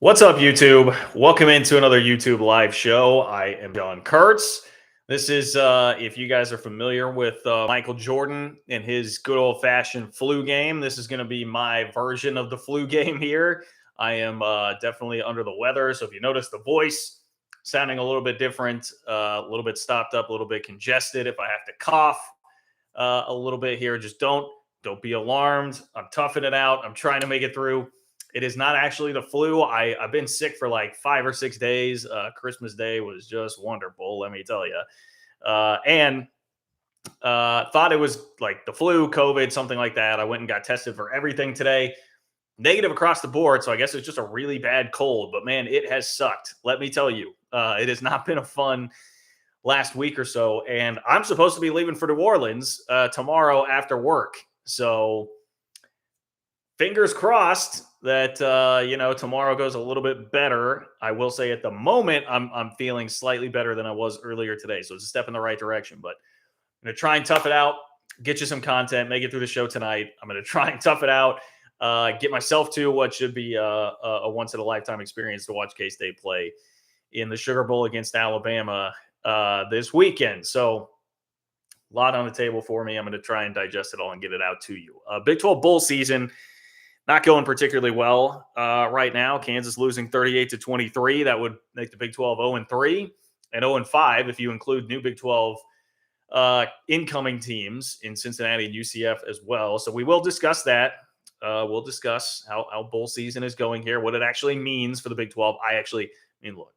What's up, YouTube? Welcome into another YouTube live show. I am John Kurtz. This is, if you guys are familiar with Michael Jordan and his good old fashioned flu game, this is going to be my version of the flu game here. I am definitely under the weather. So if you notice the voice sounding a little bit different, a little bit stopped up, a little bit congested, if I have to cough a little bit here, just don't be alarmed. I'm toughing it out. I'm trying to make it through. It is not actually the flu. I've been sick for like 5 or 6 days. Christmas Day was just wonderful, let me tell you. And thought it was like the flu, COVID, something like that. I went and got tested for everything today. Negative across the board. So I guess it's just a really bad cold. But man, it has sucked. Let me tell you, it has not been a fun last week or so. And I'm supposed to be leaving for New Orleans tomorrow after work. So fingers crossed that tomorrow goes a little bit better. I will say at the moment I'm feeling slightly better than I was earlier today, so it's a step in the right direction. But I'm gonna try and tough it out, get you some content, make it through the show tonight. I'm gonna try and tough it out, get myself to what should be a once in a lifetime experience to watch K-State play in the Sugar Bowl against Alabama this weekend. So a lot on the table for me. I'm going to try and digest it all and get it out to you. Big 12 bowl season not going particularly well right now. Kansas losing 38-23. That would make the Big 12 0-3 and 0-5 if you include new Big 12 incoming teams in Cincinnati and UCF as well. So we will discuss that. We'll discuss how bowl season is going here, what it actually means for the Big 12. Look,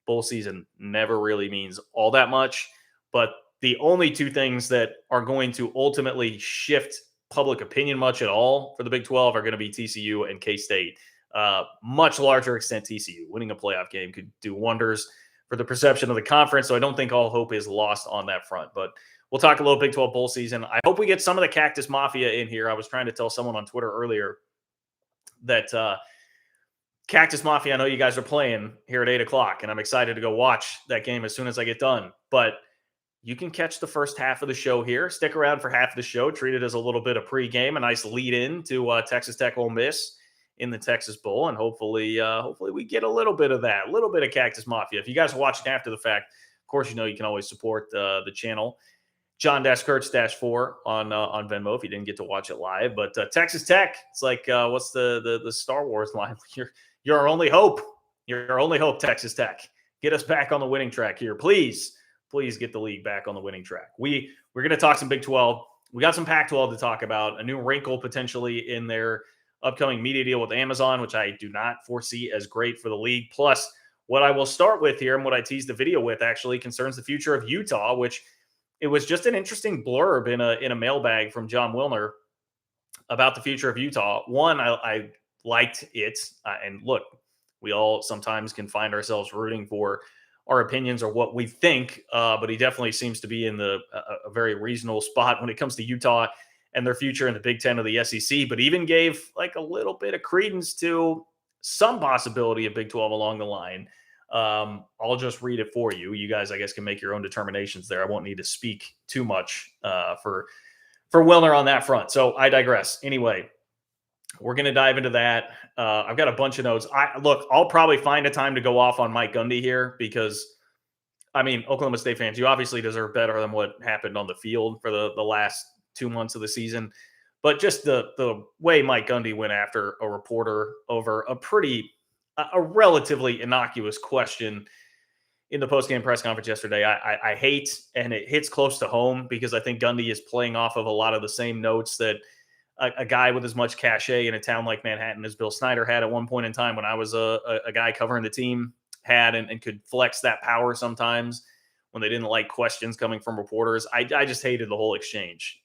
bowl season never really means all that much, but the only two things that are going to ultimately shift public opinion much at all for the Big 12 are going to be TCU and K-State. Much larger extent, TCU. Winning a playoff game could do wonders for the perception of the conference, so I don't think all hope is lost on that front. But we'll talk a little Big 12 bowl season. I hope we get some of the Cactus Mafia in here. I was trying to tell someone on Twitter earlier that Cactus Mafia, I know you guys are playing here at 8 o'clock, and I'm excited to go watch that game as soon as I get done. But you can catch the first half of the show here. Stick around for half of the show. Treat it as a little bit of pregame, a nice lead-in to Texas Tech Ole Miss in the Texas Bowl, and hopefully we get a little bit of that, a little bit of Cactus Mafia. If you guys are watching after the fact, of course, you can always support the channel. John-Kurtz-4 on Venmo if you didn't get to watch it live. But Texas Tech, it's like what's the Star Wars line? You're our only hope. You're our only hope, Texas Tech. Get us back on the winning track here, please. Please get the league back on the winning track. We're going to talk some Big 12. We got some Pac-12 to talk about, a new wrinkle potentially in their upcoming media deal with Amazon, which I do not foresee as great for the league. Plus, what I will start with here and what I teased the video with actually concerns the future of Utah, which it was just an interesting blurb in a mailbag from John Wilner about the future of Utah. One, I liked it. And look, we all sometimes can find ourselves rooting for our opinions or what we think, but he definitely seems to be in a very reasonable spot when it comes to Utah and their future in the Big Ten of the SEC, but even gave like a little bit of credence to some possibility of Big 12 along the line. I'll just read it for you. You guys, I guess, can make your own determinations there. I won't need to speak too much for Wilner on that front. So I digress. Anyway, we're going to dive into that. I've got a bunch of notes. I'll probably find a time to go off on Mike Gundy here because, Oklahoma State fans, you obviously deserve better than what happened on the field for the last 2 months of the season. But just the way Mike Gundy went after a reporter over a relatively innocuous question in the postgame press conference yesterday, I hate, and it hits close to home because I think Gundy is playing off of a lot of the same notes that a guy with as much cachet in a town like Manhattan as Bill Snyder had at one point in time when I was a guy covering the team had and could flex that power sometimes when they didn't like questions coming from reporters. I just hated the whole exchange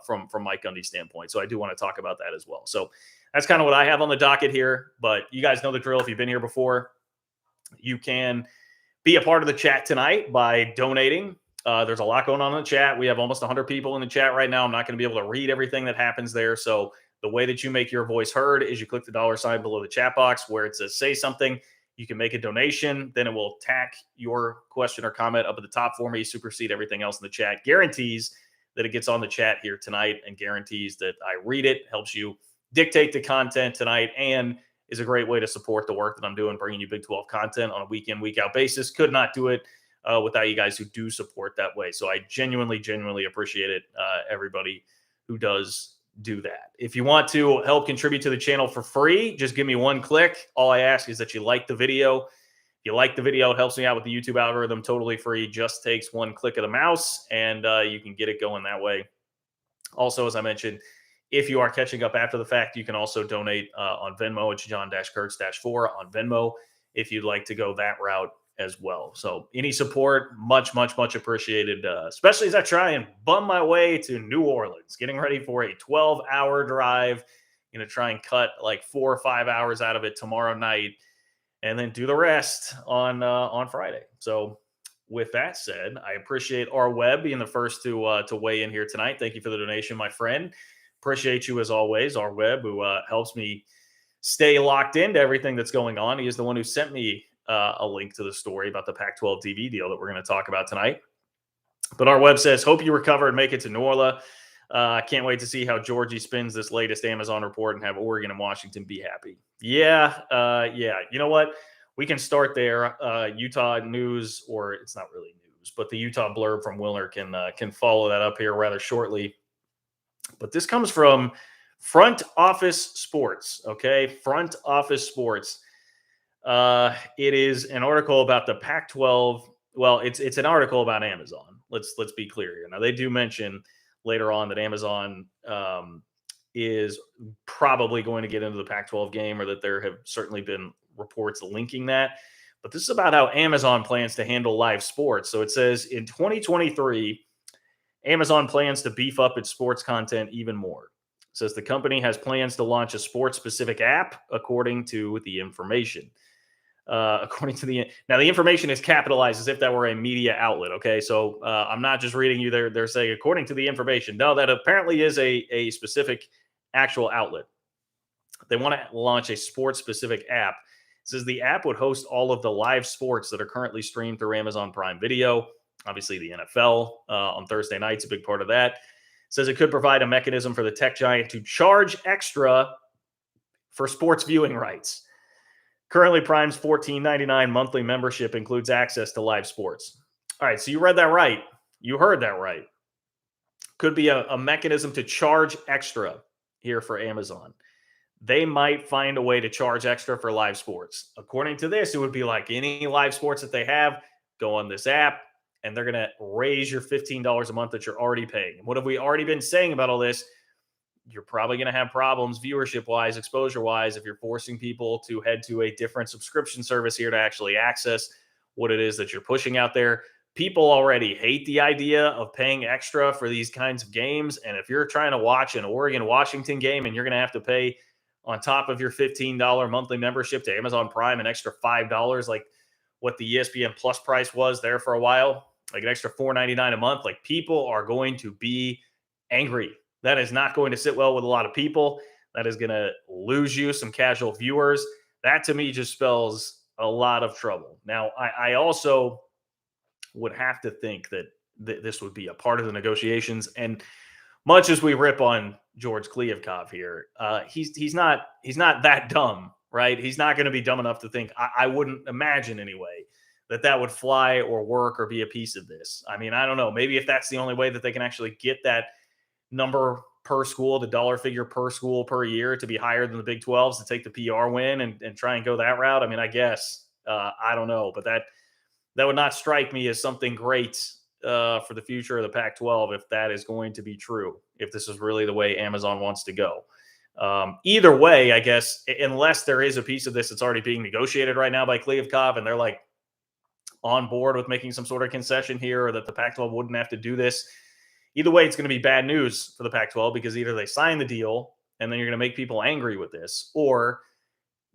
from Mike Gundy's standpoint. So I do want to talk about that as well. So that's kind of what I have on the docket here. But you guys know the drill. If you've been here before, you can be a part of the chat tonight by donating. There's a lot going on in the chat. We have almost 100 people in the chat right now. I'm not going to be able to read everything that happens there. So the way that you make your voice heard is you click the $ below the chat box where it says say something. You can make a donation. Then it will tack your question or comment up at the top for me, supersede everything else in the chat. Guarantees that it gets on the chat here tonight and guarantees that I read it. Helps you dictate the content tonight and is a great way to support the work that I'm doing, bringing you Big 12 content on a week in, week out basis. Could not do it without you guys who do support that way. So I genuinely appreciate it. Everybody who does do that. If you want to help contribute to the channel for free, just give me one click. All I ask is that you like the video. If you like the video, it helps me out with the YouTube algorithm. Totally free. Just takes one click of the mouse, and you can get it going that way. Also, as I mentioned, if you are catching up after the fact, you can also donate on Venmo. It's John-Kurtz-4 on Venmo if you'd like to go that route as well. So any support, much appreciated, especially as I try and bum my way to New Orleans, getting ready for a 12-hour drive. Going to try and cut like 4 or 5 hours out of it tomorrow night, and then do the rest on Friday. So with that said, I appreciate our Webb being the first to weigh in here tonight. Thank you for the donation, my friend. Appreciate you as always, our Webb, who helps me stay locked into everything that's going on. He is the one who sent me a link to the story about the Pac-12 TV deal that we're going to talk about tonight. But our Webb says, hope you recover and make it to New Orleans. I can't wait to see how Georgie spins this latest Amazon report and have Oregon and Washington be happy. Yeah. You know what? We can start there. Utah news, or it's not really news, but the Utah blurb from Wilner can follow that up here rather shortly. But this comes from Front Office Sports. Okay, Front Office Sports. It is an article about the Pac-12. Well, it's an article about Amazon. Let's be clear here. Now they do mention later on that Amazon is probably going to get into the Pac-12 game, or that there have certainly been reports linking that. But this is about how Amazon plans to handle live sports. So it says in 2023, Amazon plans to beef up its sports content even more. It says the company has plans to launch a sports-specific app, according to the information. Now the information is capitalized as if that were a media outlet. Okay, so I'm not just reading you. They're saying according to the information. No, that apparently is a specific actual outlet. They want to launch a sports-specific app. It says the app would host all of the live sports that are currently streamed through Amazon Prime Video. Obviously, the NFL on Thursday nights, a big part of that. It says it could provide a mechanism for the tech giant to charge extra for sports viewing rights. Currently, Prime's $14.99 monthly membership includes access to live sports. All right, so you read that right. You heard that right. Could be a mechanism to charge extra here for Amazon. They might find a way to charge extra for live sports. According to this, it would be like any live sports that they have, go on this app, and they're going to raise your $15 a month that you're already paying. And what have we already been saying about all this? You're probably going to have problems viewership-wise, exposure-wise, if you're forcing people to head to a different subscription service here to actually access what it is that you're pushing out there. People already hate the idea of paying extra for these kinds of games. And if you're trying to watch an Oregon-Washington game and you're going to have to pay on top of your $15 monthly membership to Amazon Prime an extra $5, like what the ESPN Plus price was there for a while, like an extra $4.99 a month, like people are going to be angry. That is not going to sit well with a lot of people. That is going to lose you some casual viewers. That to me just spells a lot of trouble. Now, I also would have to think that this would be a part of the negotiations. And much as we rip on George Kliavkov here, he's not that dumb, right? He's not going to be dumb enough to think, I wouldn't imagine anyway, that would fly or work or be a piece of this. I mean, I don't know. Maybe if that's the only way that they can actually get that number per school, the dollar figure per school per year to be higher than the Big 12s to take the PR win and try and go that route. I mean, I guess, I don't know, but that would not strike me as something great for the future of the Pac-12 if that is going to be true, if this is really the way Amazon wants to go. Either way, I guess, unless there is a piece of this that's already being negotiated right now by Kliavkov and they're like on board with making some sort of concession here, or that the Pac-12 wouldn't have to do this. Either way, it's going to be bad news for the Pac-12 because either they sign the deal and then you're going to make people angry with this, or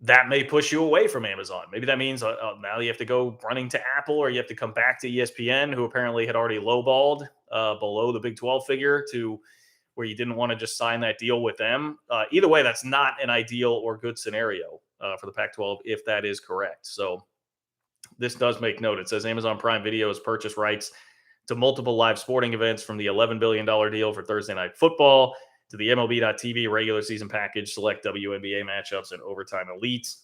that may push you away from Amazon. Maybe that means now you have to go running to Apple, or you have to come back to ESPN, who apparently had already lowballed below the Big 12 figure to where you didn't want to just sign that deal with them. Either way, that's not an ideal or good scenario for the Pac-12 if that is correct. So this does make note. It says Amazon Prime Video has purchased rights to multiple live sporting events, from the $11 billion deal for Thursday Night Football to the MLB.TV regular season package, select WNBA matchups, and overtime elite.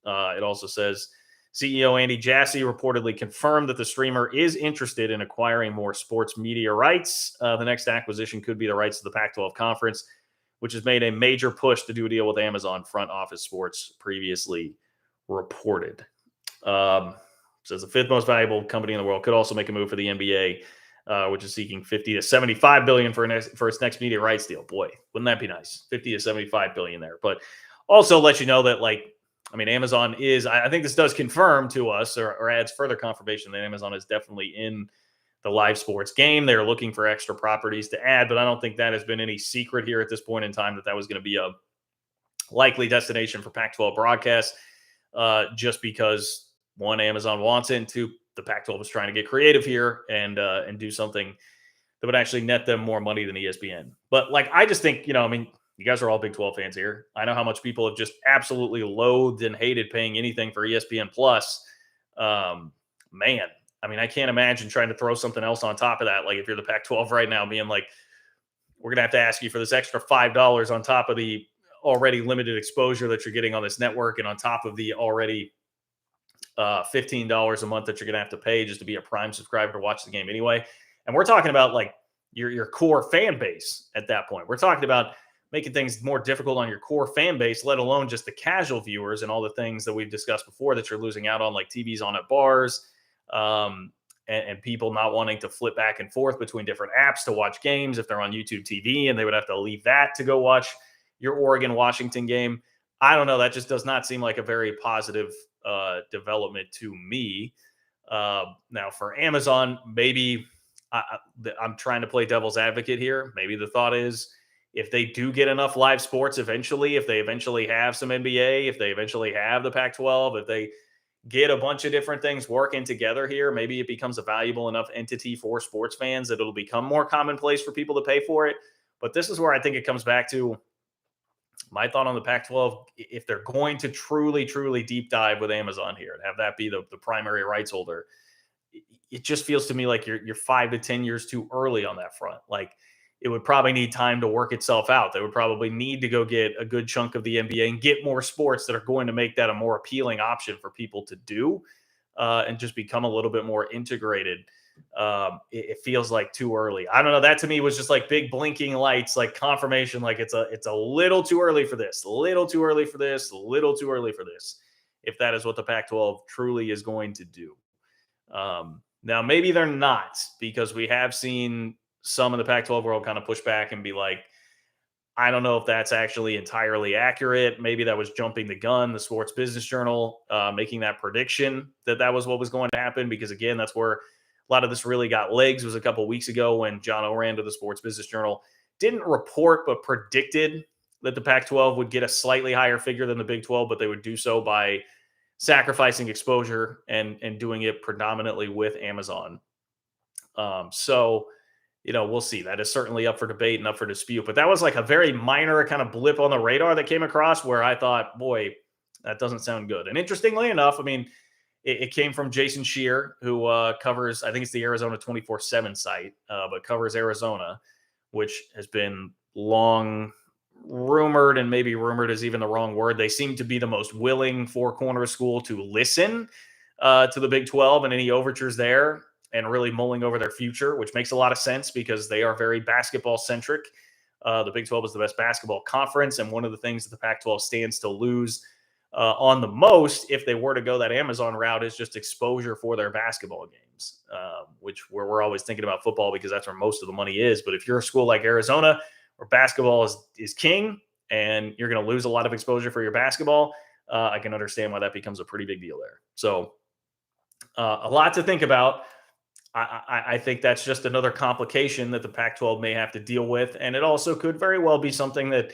It also says CEO Andy Jassy reportedly confirmed that the streamer is interested in acquiring more sports media rights. The next acquisition could be the rights to the Pac-12 conference, which has made a major push to do a deal with Amazon. Front Office Sports previously reported. Says the fifth most valuable company in the world could also make a move for the NBA, which is seeking 50 to 75 billion for its next media rights deal. Boy, wouldn't that be nice? 50 to 75 billion there. But also let you know that, Amazon is, I think this does confirm to us or adds further confirmation that Amazon is definitely in the live sports game. They're looking for extra properties to add, but I don't think that has been any secret here at this point in time that was going to be a likely destination for Pac-12 broadcasts, just because one, Amazon wants it, and two, the Pac-12 is trying to get creative here and do something that would actually net them more money than ESPN. But I just think, you guys are all Big 12 fans here. I know how much people have just absolutely loathed and hated paying anything for ESPN Plus. Man, I can't imagine trying to throw something else on top of that. If you're the Pac-12 right now, being like, we're going to have to ask you for this extra $5 on top of the already limited exposure that you're getting on this network, and on top of the already $15 a month that you're going to have to pay just to be a Prime subscriber to watch the game anyway. And we're talking about your core fan base at that point. We're talking about making things more difficult on your core fan base, let alone just the casual viewers and all the things that we've discussed before that you're losing out on, like TVs on at bars, and people not wanting to flip back and forth between different apps to watch games if they're on YouTube TV, and they would have to leave that to go watch your Oregon-Washington game. I don't know. That just does not seem like a very positive development to me. Now, for Amazon, maybe I'm trying to play devil's advocate here. Maybe the thought is, if they do get enough live sports eventually, if they eventually have some NBA, if they eventually have the Pac-12, if they get a bunch of different things working together here, maybe it becomes a valuable enough entity for sports fans that it'll become more commonplace for people to pay for it. But this is where I think it comes back to my thought on the Pac-12. If they're going to truly, truly deep dive with Amazon here and have that be the primary rights holder, it just feels to me like you're 5 to 10 years too early on that front. It would probably need time to work itself out. They would probably need to go get a good chunk of the NBA and get more sports that are going to make that a more appealing option for people to do, and just become a little bit more integrated. It feels like too early. I don't know. That to me was just like big blinking lights, like confirmation, like it's a little too early for this, a little too early for this, a little too early for this, if that is what the Pac-12 truly is going to do. Now, maybe they're not, because we have seen some of the Pac-12 world kind of push back and be like, I don't know if that's actually entirely accurate. Maybe that was jumping the gun. The Sports Business Journal making that prediction that was what was going to happen, because, again, that's where a lot of this really got legs, was a couple of weeks ago when John Oran of the Sports Business Journal didn't report but predicted that the Pac-12 would get a slightly higher figure than the Big 12, but they would do so by sacrificing exposure and doing it predominantly with Amazon. So, we'll see. That is certainly up for debate and up for dispute. But that was like a very minor kind of blip on the radar that came across where I thought, boy, that doesn't sound good. And interestingly enough, it came from Jason Shear, who covers, I think it's the Arizona 24/7 site, but covers Arizona, which has been long rumored, and maybe rumored is even the wrong word. They seem to be the most willing Four Corners school to listen to the Big 12 and any overtures there, and really mulling over their future, which makes a lot of sense because they are very basketball centric. The Big 12 is the best basketball conference, and one of the things that the Pac-12 stands to lose on the most, if they were to go that Amazon route, is just exposure for their basketball games, which we're always thinking about football because that's where most of the money is. But if you're a school like Arizona, where basketball is king, and you're going to lose a lot of exposure for your basketball, I can understand why that becomes a pretty big deal there. So a lot to think about. I think that's just another complication that the Pac-12 may have to deal with. And it also could very well be something that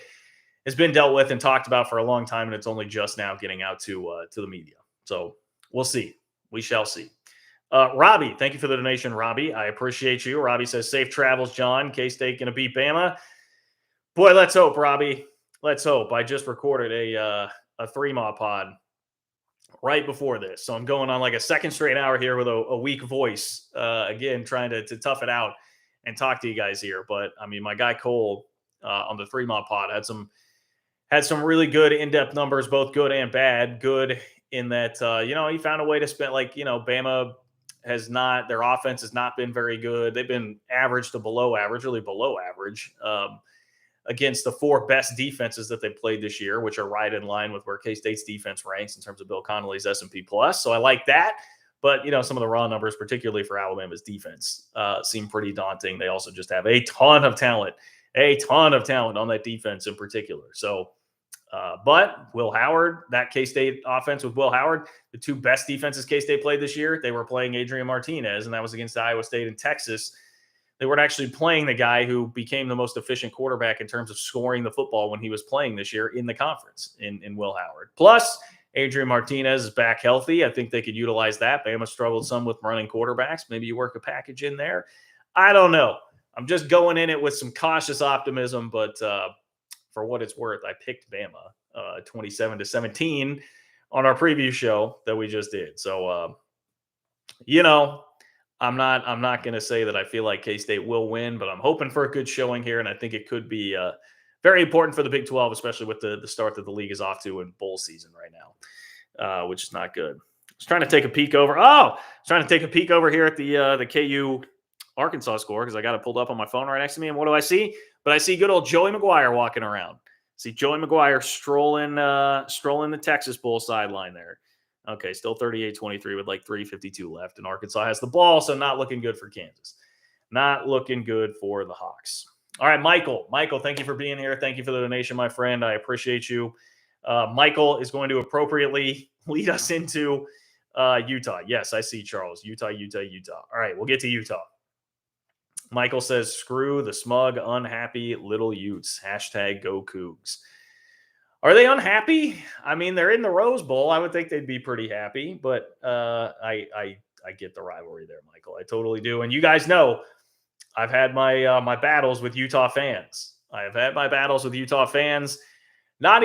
has been dealt with and talked about for a long time, and it's only just now getting out to the media. So we'll see. We shall see. Robbie, thank you for the donation, Robbie. I appreciate you. Robbie says, safe travels, John. K-State going to beat Bama. Boy, let's hope, Robbie. Let's hope. I just recorded a 3-Maw pod right before this. So I'm going on like a second straight hour here with a weak voice, again, trying to tough it out and talk to you guys here. But my guy Cole on the 3 Mod Pod. Had some really good in-depth numbers, both good and bad. Good in that he found a way to spend, Bama has not, their offense has not been very good. They've been average to below average, really below average. Against the 4 best defenses that they played this year, which are right in line with where K-State's defense ranks in terms of Bill Connolly's S&P plus. So I like that. But, some of the raw numbers, particularly for Alabama's defense, seem pretty daunting. They also just have a ton of talent on that defense in particular. So, but Will Howard, that K-State offense with Will Howard, the 2 best defenses K-State played this year, they were playing Adrian Martinez, and that was against Iowa State and Texas. They weren't actually playing the guy who became the most efficient quarterback in terms of scoring the football when he was playing this year in the conference in Will Howard. Plus, Adrian Martinez is back healthy. I think they could utilize that. Bama struggled some with running quarterbacks. Maybe you work a package in there. I don't know. I'm just going in it with some cautious optimism, but for what it's worth, I picked Bama 27-17 on our preview show that we just did. So, I'm not going to say that I feel like K-State will win, but I'm hoping for a good showing here, and I think it could be very important for the Big 12, especially with the start that the league is off to in bowl season right now, which is not good. I was trying to take a peek over. Here at the KU Arkansas score because I got it pulled up on my phone right next to me, and what do I see? But I see good old Joey McGuire walking around. See Joey McGuire strolling the Texas Bowl sideline there. Okay, still 38-23 with like 3:52 left, and Arkansas has the ball, so not looking good for Kansas. Not looking good for the Hawks. All right, Michael. Michael, thank you for being here. Thank you for the donation, my friend. I appreciate you. Michael is going to appropriately lead us into Utah. Yes, I see, Charles. Utah. All right, we'll get to Utah. Michael says, screw the smug, unhappy little Utes. # go Cougs. Are they unhappy? I mean, they're in the Rose Bowl. I would think they'd be pretty happy, but I get the rivalry there, Michael. I totally do. And you guys know I've had my battles with Utah fans. I have had my battles with Utah fans. I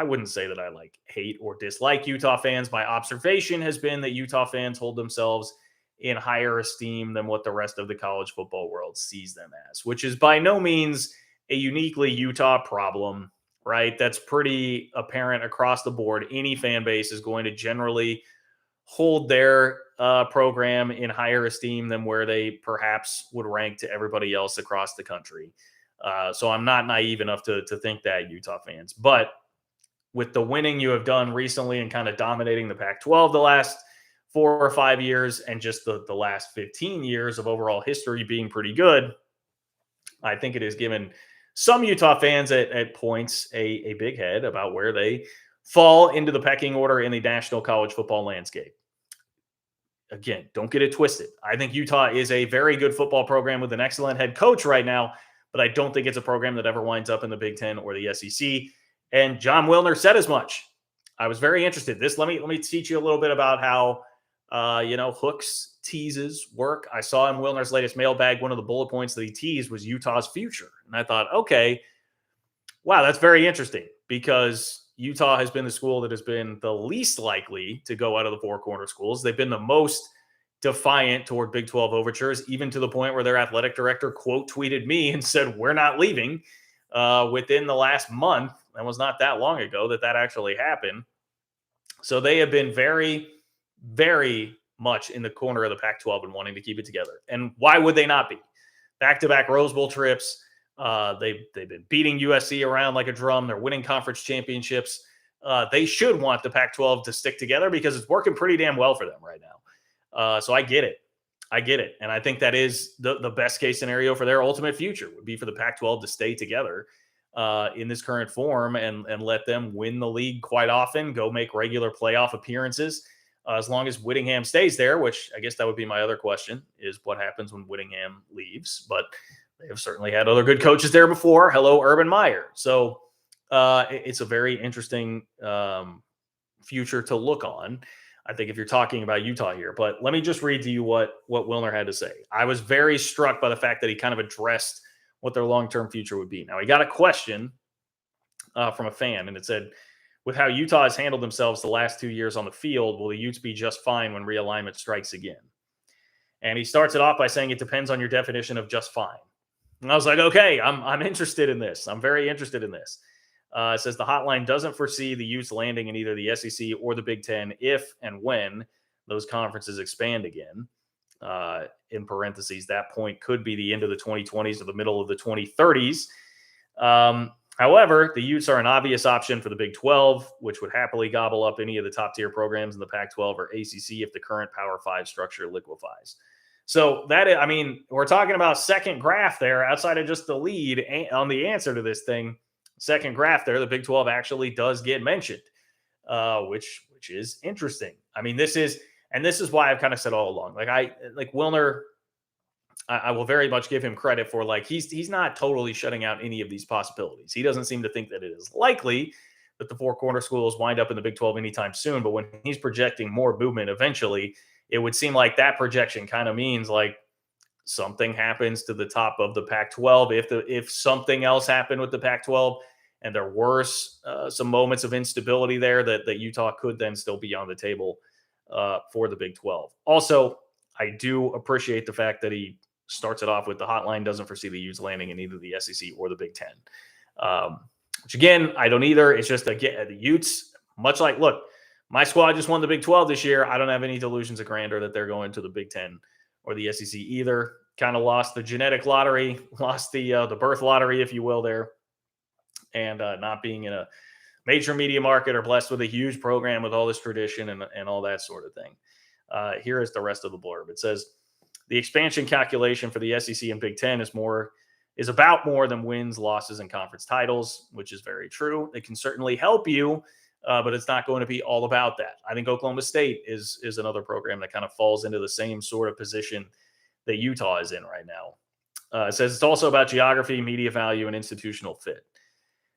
wouldn't say that I hate or dislike Utah fans. My observation has been that Utah fans hold themselves in higher esteem than what the rest of the college football world sees them as, which is by no means a uniquely Utah problem, right? That's pretty apparent across the board. Any fan base is going to generally hold their program in higher esteem than where they perhaps would rank to everybody else across the country. So I'm not naive enough to think that, Utah fans. But with the winning you have done recently and kind of dominating the Pac-12 the last 4 or 5 years and just the last 15 years of overall history being pretty good, I think it has given some Utah fans at points a big head about where they fall into the pecking order in the national college football landscape. Again, don't get it twisted. I think Utah is a very good football program with an excellent head coach right now, but I don't think it's a program that ever winds up in the Big Ten or the SEC. And John Wilner said as much. I was very interested. Let me teach you a little bit about how hooks, teases work. I saw in Wilner's latest mailbag, one of the bullet points that he teased was Utah's future. And I thought, okay, wow, that's very interesting because Utah has been the school that has been the least likely to go out of the four corner schools. They've been the most defiant toward Big 12 overtures, even to the point where their athletic director quote tweeted me and said, we're not leaving within the last month. That was not that long ago that actually happened. So they have been very, very much in the corner of the Pac-12 and wanting to keep it together. And why would they not be? Back-to-back Rose Bowl trips. They've been beating USC around like a drum. They're winning conference championships. They should want the Pac-12 to stick together because it's working pretty damn well for them right now. So I get it. And I think that is the best case scenario for their ultimate future would be for the Pac-12 to stay together in this current form and let them win the league quite often, go make regular playoff appearances. As long as Whittingham stays there, which I guess that would be my other question, is what happens when Whittingham leaves. But they have certainly had other good coaches there before. Hello, Urban Meyer. So it's a very interesting future to look on, I think, if you're talking about Utah here. But let me just read to you what Wilner had to say. I was very struck by the fact that he kind of addressed what their long-term future would be. Now, he got a question from a fan, and it said, with how Utah has handled themselves the last 2 years on the field, will the Utes be just fine when realignment strikes again? And he starts it off by saying it depends on your definition of just fine. And I was like, okay, I'm interested in this. I'm very interested in this. It says the hotline doesn't foresee the Utes landing in either the SEC or the Big Ten if and when those conferences expand again. In parentheses, that point could be the end of the 2020s or the middle of the 2030s. However, the Utes are an obvious option for the Big 12, which would happily gobble up any of the top tier programs in the Pac 12 or ACC if the current Power 5 structure liquefies. So I mean, we're talking about second graph there outside of just the lead on the answer to this thing. Second graph there, the Big 12 actually does get mentioned, which is interesting. I mean, this is why I've kind of said all along, like Wilner, I will very much give him credit for like he's not totally shutting out any of these possibilities. He doesn't seem to think that it is likely that the four corner schools wind up in the Big 12 anytime soon. But when he's projecting more movement eventually, it would seem like that projection kind of means like something happens to the top of the Pac-12. If something else happened with the Pac-12 and there were some moments of instability there, that Utah could then still be on the table for the Big 12. Also, I do appreciate the fact that he starts it off with the hotline doesn't foresee the Utes landing in either the SEC or the Big Ten. Which again, I don't either. It's just again, the Utes, much like, look, my squad just won the Big 12 this year. I don't have any delusions of grandeur that they're going to the Big 10 or the SEC either. Kind of lost the genetic lottery, lost the birth lottery, if you will, there. And not being in a major media market or blessed with a huge program with all this tradition and all that sort of thing. Here is the rest of the blurb. It says, the expansion calculation for the SEC and Big Ten is about more than wins, losses, and conference titles, which is very true. It can certainly help you, but it's not going to be all about that. I think Oklahoma State is another program that kind of falls into the same sort of position that Utah is in right now. It says it's also about geography, media value, and institutional fit.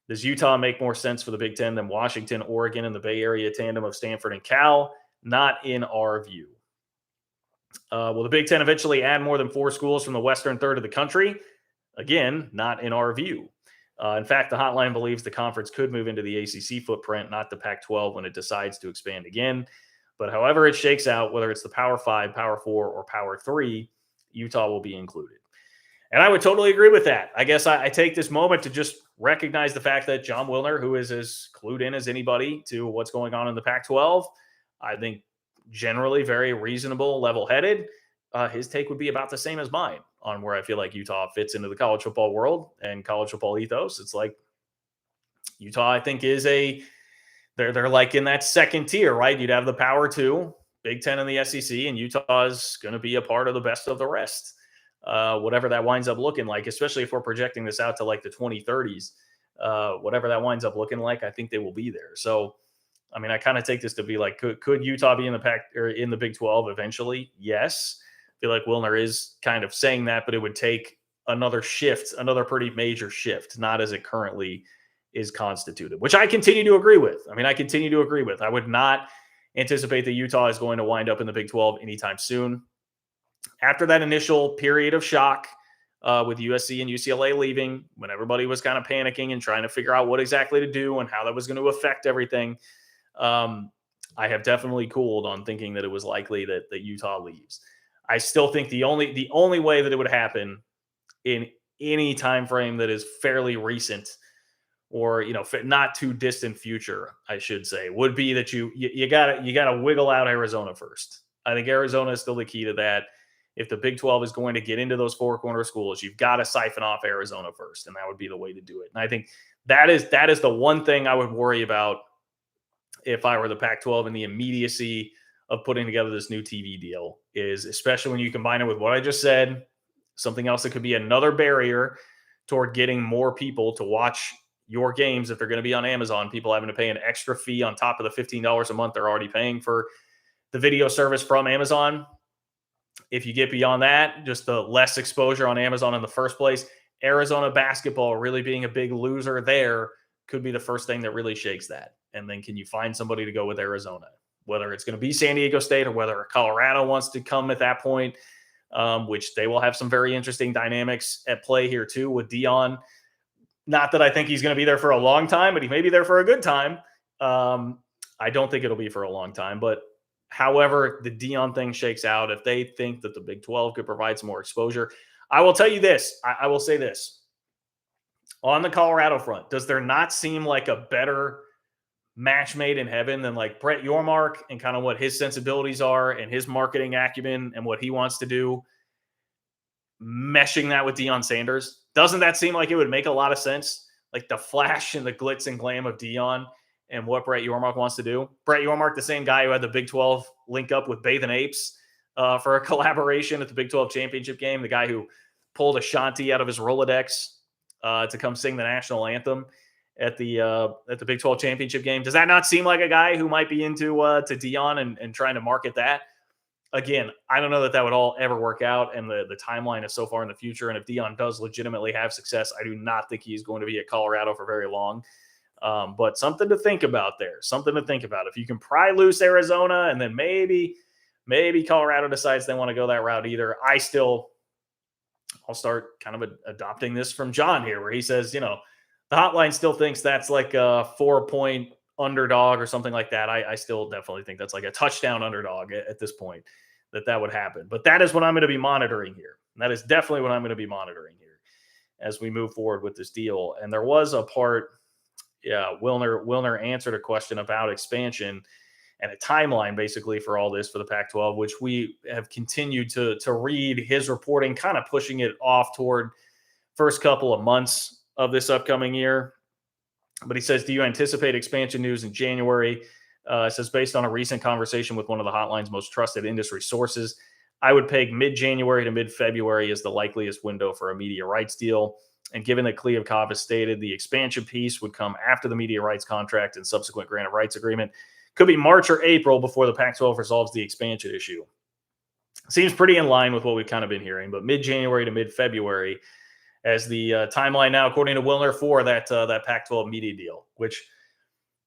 Does Utah make more sense for the Big Ten than Washington, Oregon, and the Bay Area tandem of Stanford and Cal? Not in our view. Will the Big Ten eventually add more than 4 schools from the western third of the country? Again, not in our view. In fact, the hotline believes the conference could move into the ACC footprint, not the Pac-12 when it decides to expand again. But however it shakes out, whether it's the Power 5, Power 4, or Power 3, Utah will be included. And I would totally agree with that. I guess I take this moment to just recognize the fact that John Wilner, who is as clued in as anybody to what's going on in the Pac-12, I think generally very reasonable, level-headed, his take would be about the same as mine on where I feel like Utah fits into the college football world and college football ethos. It's like Utah, I think, they're like in that second tier, right? You'd have the Power 2, Big Ten and the SEC, and Utah is going to be a part of the best of the rest. Whatever that winds up looking like, especially if we're projecting this out to like the 2030s, whatever that winds up looking like, I think they will be there. So, I mean, I kind of take this to be like, could Utah be in the Pac or in the Big 12 eventually? Yes. I feel like Wilner is kind of saying that, but it would take another shift, another pretty major shift, not as it currently is constituted, which I continue to agree with. I would not anticipate that Utah is going to wind up in the Big 12 anytime soon. After that initial period of shock with USC and UCLA leaving, when everybody was kind of panicking and trying to figure out what exactly to do and how that was going to affect everything, I have definitely cooled on thinking that it was likely that Utah leaves. I still think the only way that it would happen in any time frame that is fairly recent or not too distant future, I should say, would be that you gotta wiggle out Arizona first. I think Arizona is still the key to that. If the Big 12 is going to get into those four corner schools, you've got to siphon off Arizona first, and that would be the way to do it. And I think that is the one thing I would worry about if I were the Pac-12 and the immediacy of putting together this new TV deal is, especially when you combine it with what I just said, something else that could be another barrier toward getting more people to watch your games if they're going to be on Amazon, people having to pay an extra fee on top of the $15 a month they're already paying for the video service from Amazon. If you get beyond that, just the less exposure on Amazon in the first place, Arizona basketball really being a big loser there could be the first thing that really shakes that. And then can you find somebody to go with Arizona, whether it's going to be San Diego State or whether Colorado wants to come at that point, which they will have some very interesting dynamics at play here too with Dion. Not that I think he's going to be there for a long time, but he may be there for a good time. I don't think it'll be for a long time, but however the Dion thing shakes out, if they think that the Big 12 could provide some more exposure, I will tell you this. I will say this. On the Colorado front, does there not seem like a better match made in heaven than like Brett Yormark and kind of what his sensibilities are and his marketing acumen and what he wants to do, meshing that with Deion Sanders? Doesn't that seem like it would make a lot of sense? Like the flash and the glitz and glam of Deion and what Brett Yormark wants to do. Brett Yormark, the same guy who had the Big 12 link up with Bathing Apes for a collaboration at the Big 12 championship game, the guy who pulled Ashanti out of his Rolodex to come sing the national anthem at the Big 12 championship game. Does that not seem like a guy who might be into to Deion and trying to market that? Again, I don't know that would all ever work out, and the timeline is so far in the future. And if Deion does legitimately have success, I do not think he's going to be at Colorado for very long. But something to think about there. Something to think about. If you can pry loose Arizona, and then maybe Colorado decides they want to go that route either. I'll start kind of adopting this from John here, where he says, the hotline still thinks that's like a 4-point underdog or something like that. I still definitely think that's like a touchdown underdog at this point that would happen. But that is what I'm going to be monitoring here. And that is definitely what I'm going to be monitoring here as we move forward with this deal. And there was a part, Wilner answered a question about expansion and a timeline basically for all this for the Pac-12, which we have continued to read his reporting, kind of pushing it off toward first couple of months of this upcoming year. But he says, do you anticipate expansion news in January? It says, based on a recent conversation with one of the hotline's most trusted industry sources, I would peg mid-January to mid-February as the likeliest window for a media rights deal. And given that Kliavkov has stated the expansion piece would come after the media rights contract and subsequent grant of rights agreement, could be March or April before the Pac-12 resolves the expansion issue. Seems pretty in line with what we've kind of been hearing, but mid-January to mid-February as the timeline now, according to Wilner, for that Pac-12 media deal, which,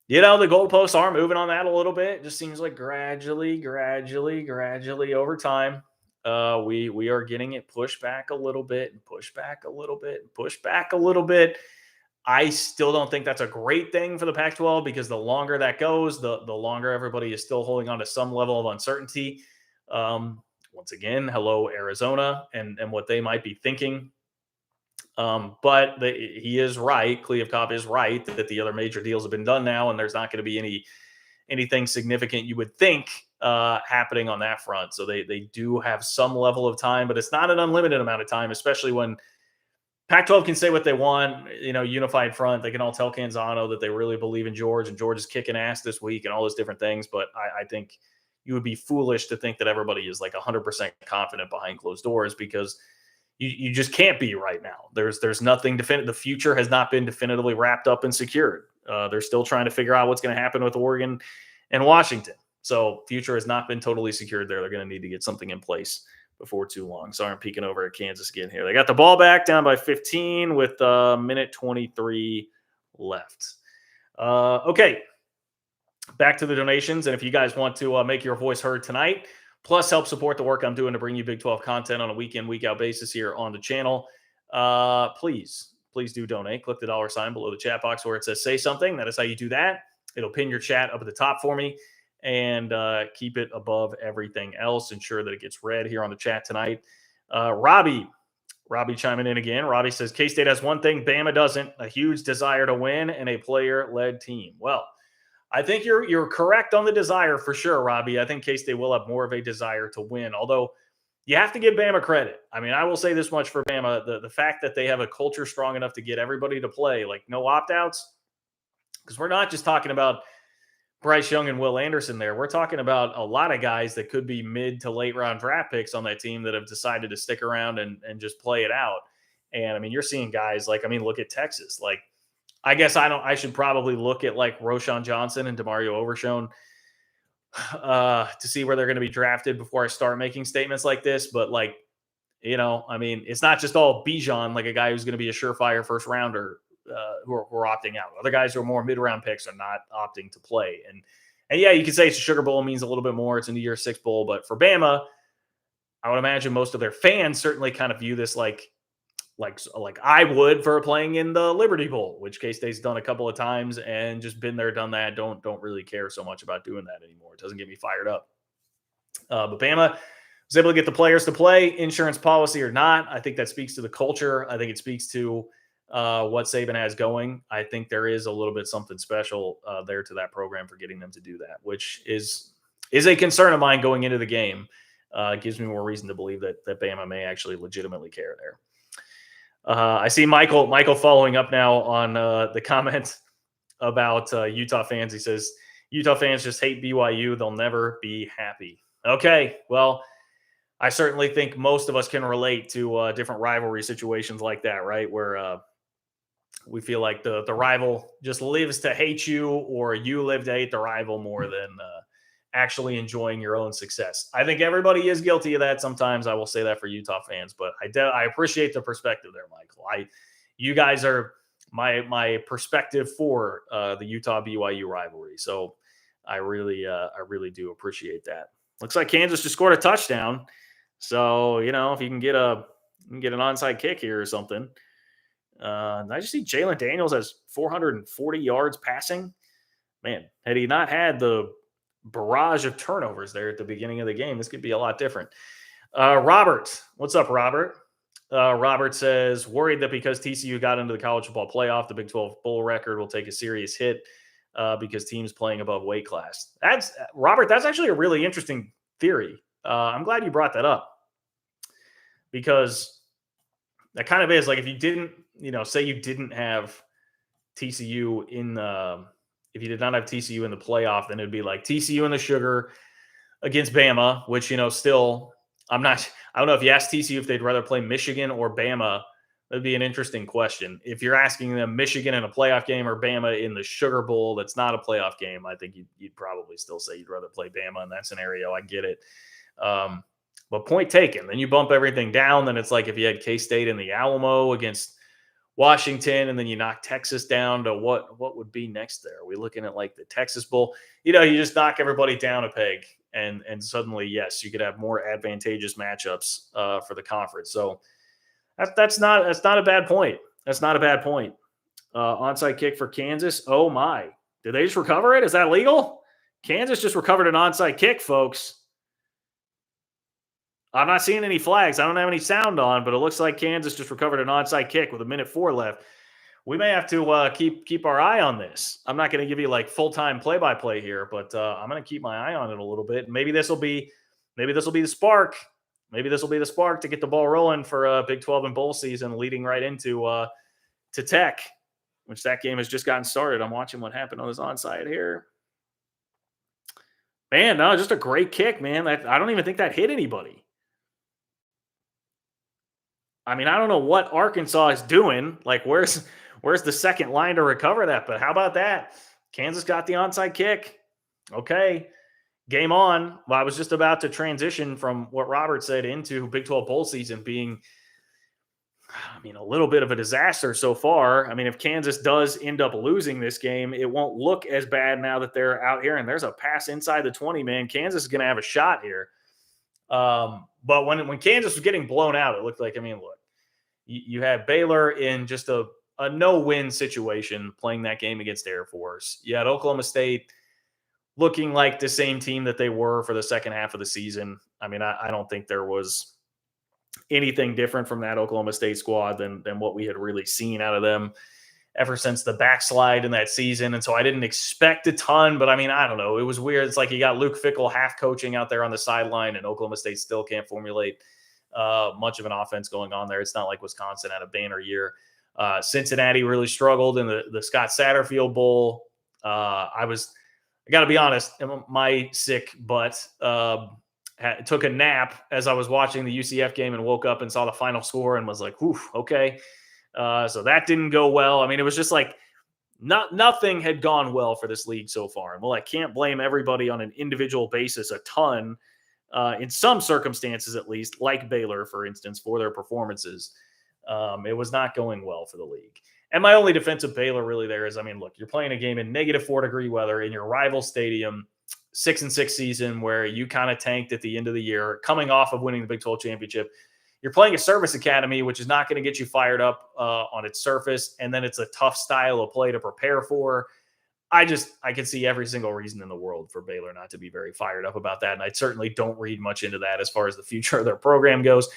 the goalposts are moving on that a little bit. It just seems like gradually over time, we are getting it pushed back a little bit and pushed back a little bit and pushed back a little bit. I still don't think that's a great thing for the Pac-12 because the longer that goes, the longer everybody is still holding on to some level of uncertainty. Once again, hello, Arizona, and what they might be thinking. But he is right. Kliavkov is right that the other major deals have been done now, and there's not going to be anything significant you would think happening on that front. So they do have some level of time, but it's not an unlimited amount of time, especially when Pac-12 can say what they want, unified front. They can all tell Canzano that they really believe in George, and George is kicking ass this week and all those different things. But I think you would be foolish to think that everybody is like 100% confident behind closed doors, because you just can't be right now. There's nothing definitive. The future has not been definitively wrapped up and secured. They're still trying to figure out what's going to happen with Oregon and Washington. So future has not been totally secured there. They're going to need to get something in place before too long. Sorry, I'm peeking over at Kansas again here. They got the ball back down by 15 with a minute 23 left. Okay, back to the donations. And if you guys want to make your voice heard tonight, plus help support the work I'm doing to bring you Big 12 content on a week in, week out basis here on the channel, please do donate. Click the $ below the chat box where it says say something. That is how you do that. It'll pin your chat up at the top for me, and keep it above everything else. Ensure that it gets read here on the chat tonight. Robbie chiming in again. Robbie says, K-State has one thing Bama doesn't, a huge desire to win and a player-led team. Well, I think you're correct on the desire for sure, Robbie. I think K-State will have more of a desire to win, although you have to give Bama credit. I mean, I will say this much for Bama. The fact that they have a culture strong enough to get everybody to play, like no opt-outs, because we're not just talking about Bryce Young and Will Anderson there. We're talking about a lot of guys that could be mid to late round draft picks on that team that have decided to stick around and just play it out. And I mean, you're seeing guys like, look at Texas. Like, I guess I should probably look at like Roshan Johnson and DeMario Overshone to see where they're going to be drafted before I start making statements like this. But like, it's not just all Bijan, like a guy who's going to be a surefire first rounder who are opting out. Other guys who are more mid-round picks are not opting to play. And yeah, you could say it's a Sugar Bowl, means a little bit more. It's a New Year's Six Bowl. But for Bama, I would imagine most of their fans certainly kind of view this like I would for playing in the Liberty Bowl, which K-State's done a couple of times and just been there, done that. Don't really care so much about doing that anymore. It doesn't get me fired up. But Bama was able to get the players to play, insurance policy or not. I think that speaks to the culture. I think it speaks to what Saban has going. I think there is a little bit something special there to that program for getting them to do that, which is a concern of mine going into the game. It gives me more reason to believe that Bama may actually legitimately care there. I see Michael following up now on the comment about Utah fans. He says, Utah fans just hate BYU. They'll never be happy. Okay, well, I certainly think most of us can relate to different rivalry situations like that, right? Where we feel like the rival just lives to hate you, or you live to hate the rival more than actually enjoying your own success. I think everybody is guilty of that sometimes. I will say that for Utah fans, but I appreciate the perspective there, Michael. You guys are my perspective for the Utah BYU rivalry. So I really do appreciate that. Looks like Kansas just scored a touchdown. So, if you can get an onside kick here or something. I just see Jalen Daniels has 440 yards passing. Man, had he not had the barrage of turnovers there at the beginning of the game, this could be a lot different. Robert, what's up, Robert? Robert says, worried that because TCU got into the college football playoff, the Big 12 bowl record will take a serious hit because teams playing above weight class. Robert, that's actually a really interesting theory. I'm glad you brought that up, because that kind of is like, if you didn't, say you didn't have TCU if you did not have TCU in the playoff, then it'd be like TCU in the sugar against Bama, which, still, I don't know if you ask TCU if they'd rather play Michigan or Bama. That'd be an interesting question. If you're asking them Michigan in a playoff game or Bama in the Sugar Bowl, that's not a playoff game, I think you'd probably still say you'd rather play Bama in that scenario. I get it. But point taken. Then you bump everything down. Then it's like if you had K-State in the Alamo against Washington, and then you knock Texas down to what would be next there? Are we looking at like the Texas Bowl? You just knock everybody down a peg, and suddenly, yes, you could have more advantageous matchups for the conference. So that's not a bad point. That's not a bad point. Onside kick for Kansas. Oh my! Did they just recover it? Is that legal? Kansas just recovered an onside kick, folks. I'm not seeing any flags. I don't have any sound on, but it looks like Kansas just recovered an onside kick with 1:04 left. We may have to keep our eye on this. I'm not going to give you like full-time play-by-play here, but I'm going to keep my eye on it a little bit. Maybe this will be the spark. Maybe this will be the spark to get the ball rolling for Big 12 and bowl season, leading right into to Tech, which that game has just gotten started. I'm watching what happened on this onside here. Man, no, just a great kick, man. I don't even think that hit anybody. I mean, I don't know what Arkansas is doing. Like, where's the second line to recover that? But how about that? Kansas got the onside kick. Okay, game on. Well, I was just about to transition from what Robert said into Big 12 bowl season being, a little bit of a disaster so far. I mean, if Kansas does end up losing this game, it won't look as bad now that they're out here and there's a pass inside the 20, man. Kansas is going to have a shot here. But when Kansas was getting blown out, it looked like, look, you had Baylor in just a no-win situation playing that game against Air Force. You had Oklahoma State looking like the same team that they were for the second half of the season. I don't think there was anything different from that Oklahoma State squad than what we had really seen out of them ever since the backslide in that season. And so I didn't expect a ton, but I don't know. It was weird. It's like you got Luke Fickell half coaching out there on the sideline, and Oklahoma State still can't formulate much of an offense going on there. It's not like Wisconsin had a banner year. Cincinnati really struggled in the Scott Satterfield Bowl. I got to be honest, my sick butt took a nap as I was watching the UCF game and woke up and saw the final score and was like, "Oof, okay." So that didn't go well. It was just like nothing had gone well for this league so far. And I can't blame everybody on an individual basis a ton. In some circumstances, at least, like Baylor, for instance, for their performances. It was not going well for the league. And my only defense of Baylor really there is, look, you're playing a game in -4-degree weather in your rival stadium, 6-6 season where you kind of tanked at the end of the year, coming off of winning the Big 12 championship. You're playing a service academy, which is not going to get you fired up on its surface. And then it's a tough style of play to prepare for. I could see every single reason in the world for Baylor not to be very fired up about that. And I certainly don't read much into that as far as the future of their program goes.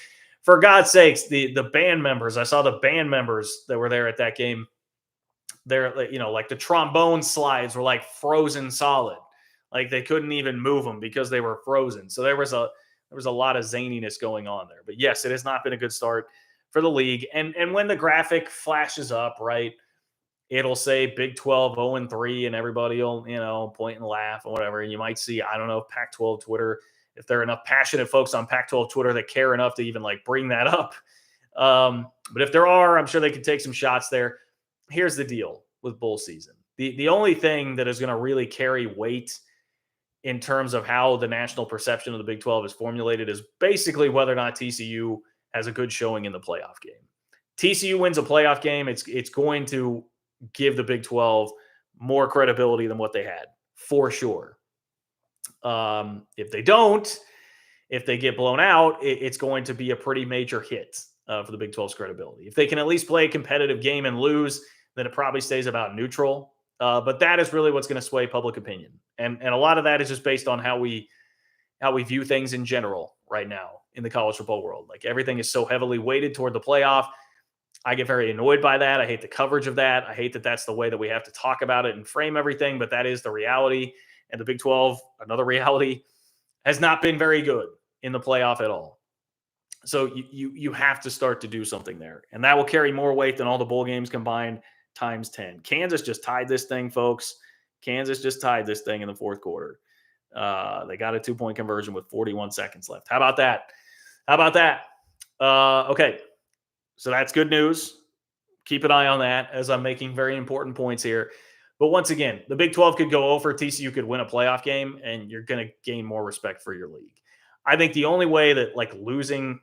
For God's sakes, the band members, I saw the band members that were there at that game. They're, like the trombone slides were like frozen solid. Like they couldn't even move them because they were frozen. So there was a lot of zaniness going on there. But yes, it has not been a good start for the league. And when the graphic flashes up, right, it'll say Big 12 0-3, and everybody will, point and laugh and whatever. And you might see, I don't know, Pac-12 Twitter, if there are enough passionate folks on Pac-12 Twitter that care enough to even like bring that up. But if there are, I'm sure they could take some shots there. Here's the deal with bowl season. The only thing that is going to really carry weight in terms of how the national perception of the Big 12 is formulated is basically whether or not TCU has a good showing in the playoff game. TCU wins a playoff game, it's going to give the Big 12 more credibility than what they had, for sure. If they don't, if they get blown out, it's going to be a pretty major hit for the Big 12's credibility. If they can at least play a competitive game and lose, then it probably stays about neutral. But that is really what's going to sway public opinion. And a lot of that is just based on how we view things in general right now in the college football world. Like everything is so heavily weighted toward the playoff. I get very annoyed by that. I hate the coverage of that. I hate that that's the way that we have to talk about it and frame everything, but that is the reality. And the Big 12, another reality, has not been very good in the playoff at all. So you have to start to do something there. And that will carry more weight than all the bowl games combined times 10. Kansas just tied this thing, folks. Kansas just tied this thing in the fourth quarter. They got a 2-point conversion with 41 seconds left. How about that? Okay. So that's good news. Keep an eye on that as I'm making very important points here. But once again, the Big 12 could go over. TCU could win a playoff game, and you're going to gain more respect for your league. I think the only way that like losing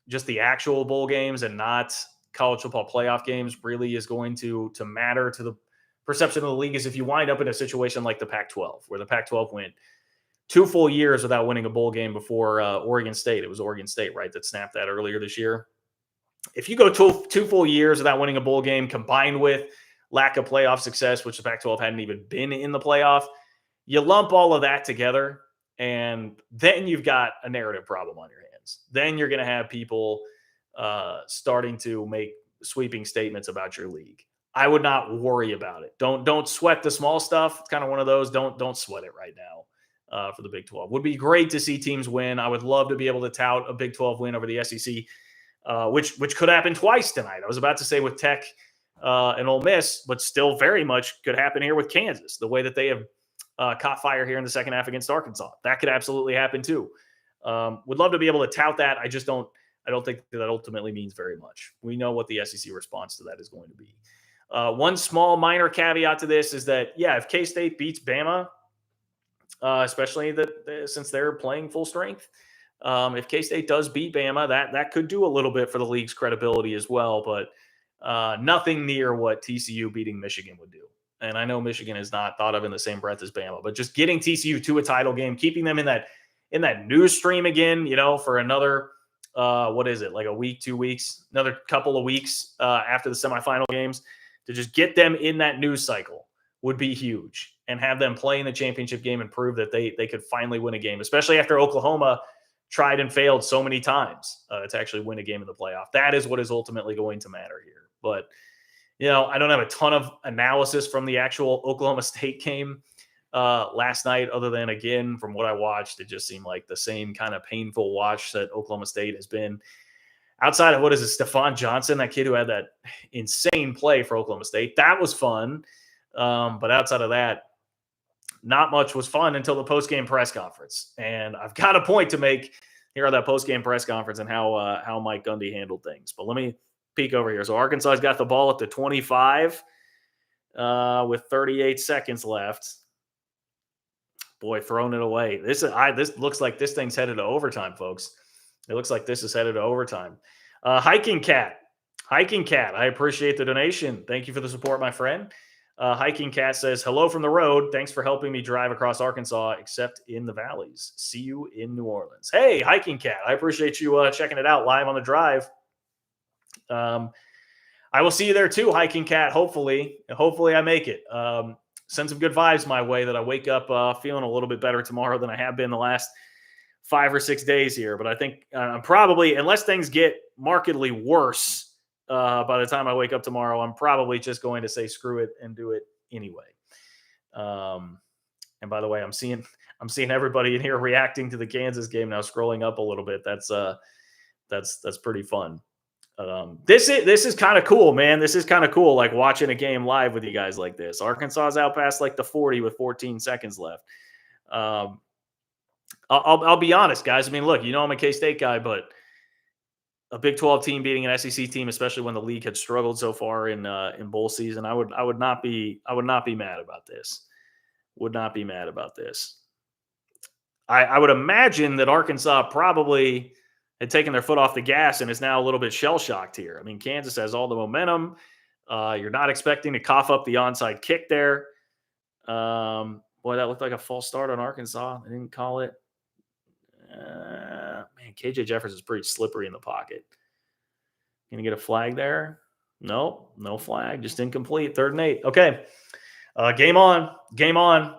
just the actual bowl games and not college football playoff games really is going to matter to the perception of the league is if you wind up in a situation like the Pac-12, where the Pac-12 went 2 full years without winning a bowl game before Oregon State. It was Oregon State, right, that snapped that earlier this year. If you go 2 full years without winning a bowl game combined with lack of playoff success, which the Pac-12 hadn't even been in the playoff, you lump all of that together, and then you've got a narrative problem on your hands. Then you're going to have people starting to make sweeping statements about your league. I would not worry about it. Don't sweat the small stuff. It's kind of one of those. Don't sweat it right now for the Big 12. Would be great to see teams win. I would love to be able to tout a Big 12 win over the SEC, which could happen twice tonight. I was about to say with Tech and Ole Miss, but still very much could happen here with Kansas. The way that they have caught fire here in the second half against Arkansas, that could absolutely happen too. Would love to be able to tout that. I don't think that ultimately means very much. We know what the SEC response to that is going to be. One small minor caveat to this is that, yeah, if K-State beats Bama, especially since they're playing full strength, if K-State does beat Bama, that could do a little bit for the league's credibility as well, but nothing near what TCU beating Michigan would do. And I know Michigan is not thought of in the same breath as Bama, but just getting TCU to a title game, keeping them in that news stream again, for another what is it, like a week, 2 weeks, another couple of weeks after the semifinal games, to just get them in that news cycle would be huge, and have them play in the championship game and prove that they could finally win a game, especially after Oklahoma tried and failed so many times to actually win a game in the playoff. That is what is ultimately going to matter here. But, I don't have a ton of analysis from the actual Oklahoma State game last night, other than, again, from what I watched, it just seemed like the same kind of painful watch that Oklahoma State has been. Outside of, Stephon Johnson, that kid who had that insane play for Oklahoma State, that was fun. But outside of that, not much was fun until the post-game press conference. And I've got a point to make here on that post-game press conference and how Mike Gundy handled things. But let me peek over here. So Arkansas's got the ball at the 25 with 38 seconds left. Boy, throwing it away. This looks like this thing's headed to overtime, folks. It looks like this is headed to overtime. Hiking Cat. I appreciate the donation. Thank you for the support, my friend. Hiking Cat says, hello from the road. Thanks for helping me drive across Arkansas, except in the valleys. See you in New Orleans. Hey, Hiking Cat. I appreciate you checking it out live on the drive. I will see you there too, Hiking Cat. Hopefully I make it. send some good vibes my way that I wake up feeling a little bit better tomorrow than I have been the last 5 or 6 days here. But I think I'm probably, unless things get markedly worse by the time I wake up tomorrow, I'm probably just going to say screw it and do it anyway. And by the way, I'm seeing everybody in here reacting to the Kansas game now, scrolling up a little bit. That's pretty fun. This is kind of cool, man. This is kind of cool, like watching a game live with you guys like this. Arkansas's out past like the 40 with 14 seconds left. I'll be honest, guys. I mean, look, I'm a K-State guy, but a Big 12 team beating an SEC team, especially when the league had struggled so far in bowl season, I would not be mad about this. Would not be mad about this. I would imagine that Arkansas probably had taken their foot off the gas and is now a little bit shell-shocked here. I mean, Kansas has all the momentum. You're not expecting to cough up the onside kick there. Boy, that looked like a false start on Arkansas. They didn't call it. Man, KJ Jefferson is pretty slippery in the pocket. Gonna get a flag there? No flag. Just incomplete. 3rd and 8. Okay. Game on.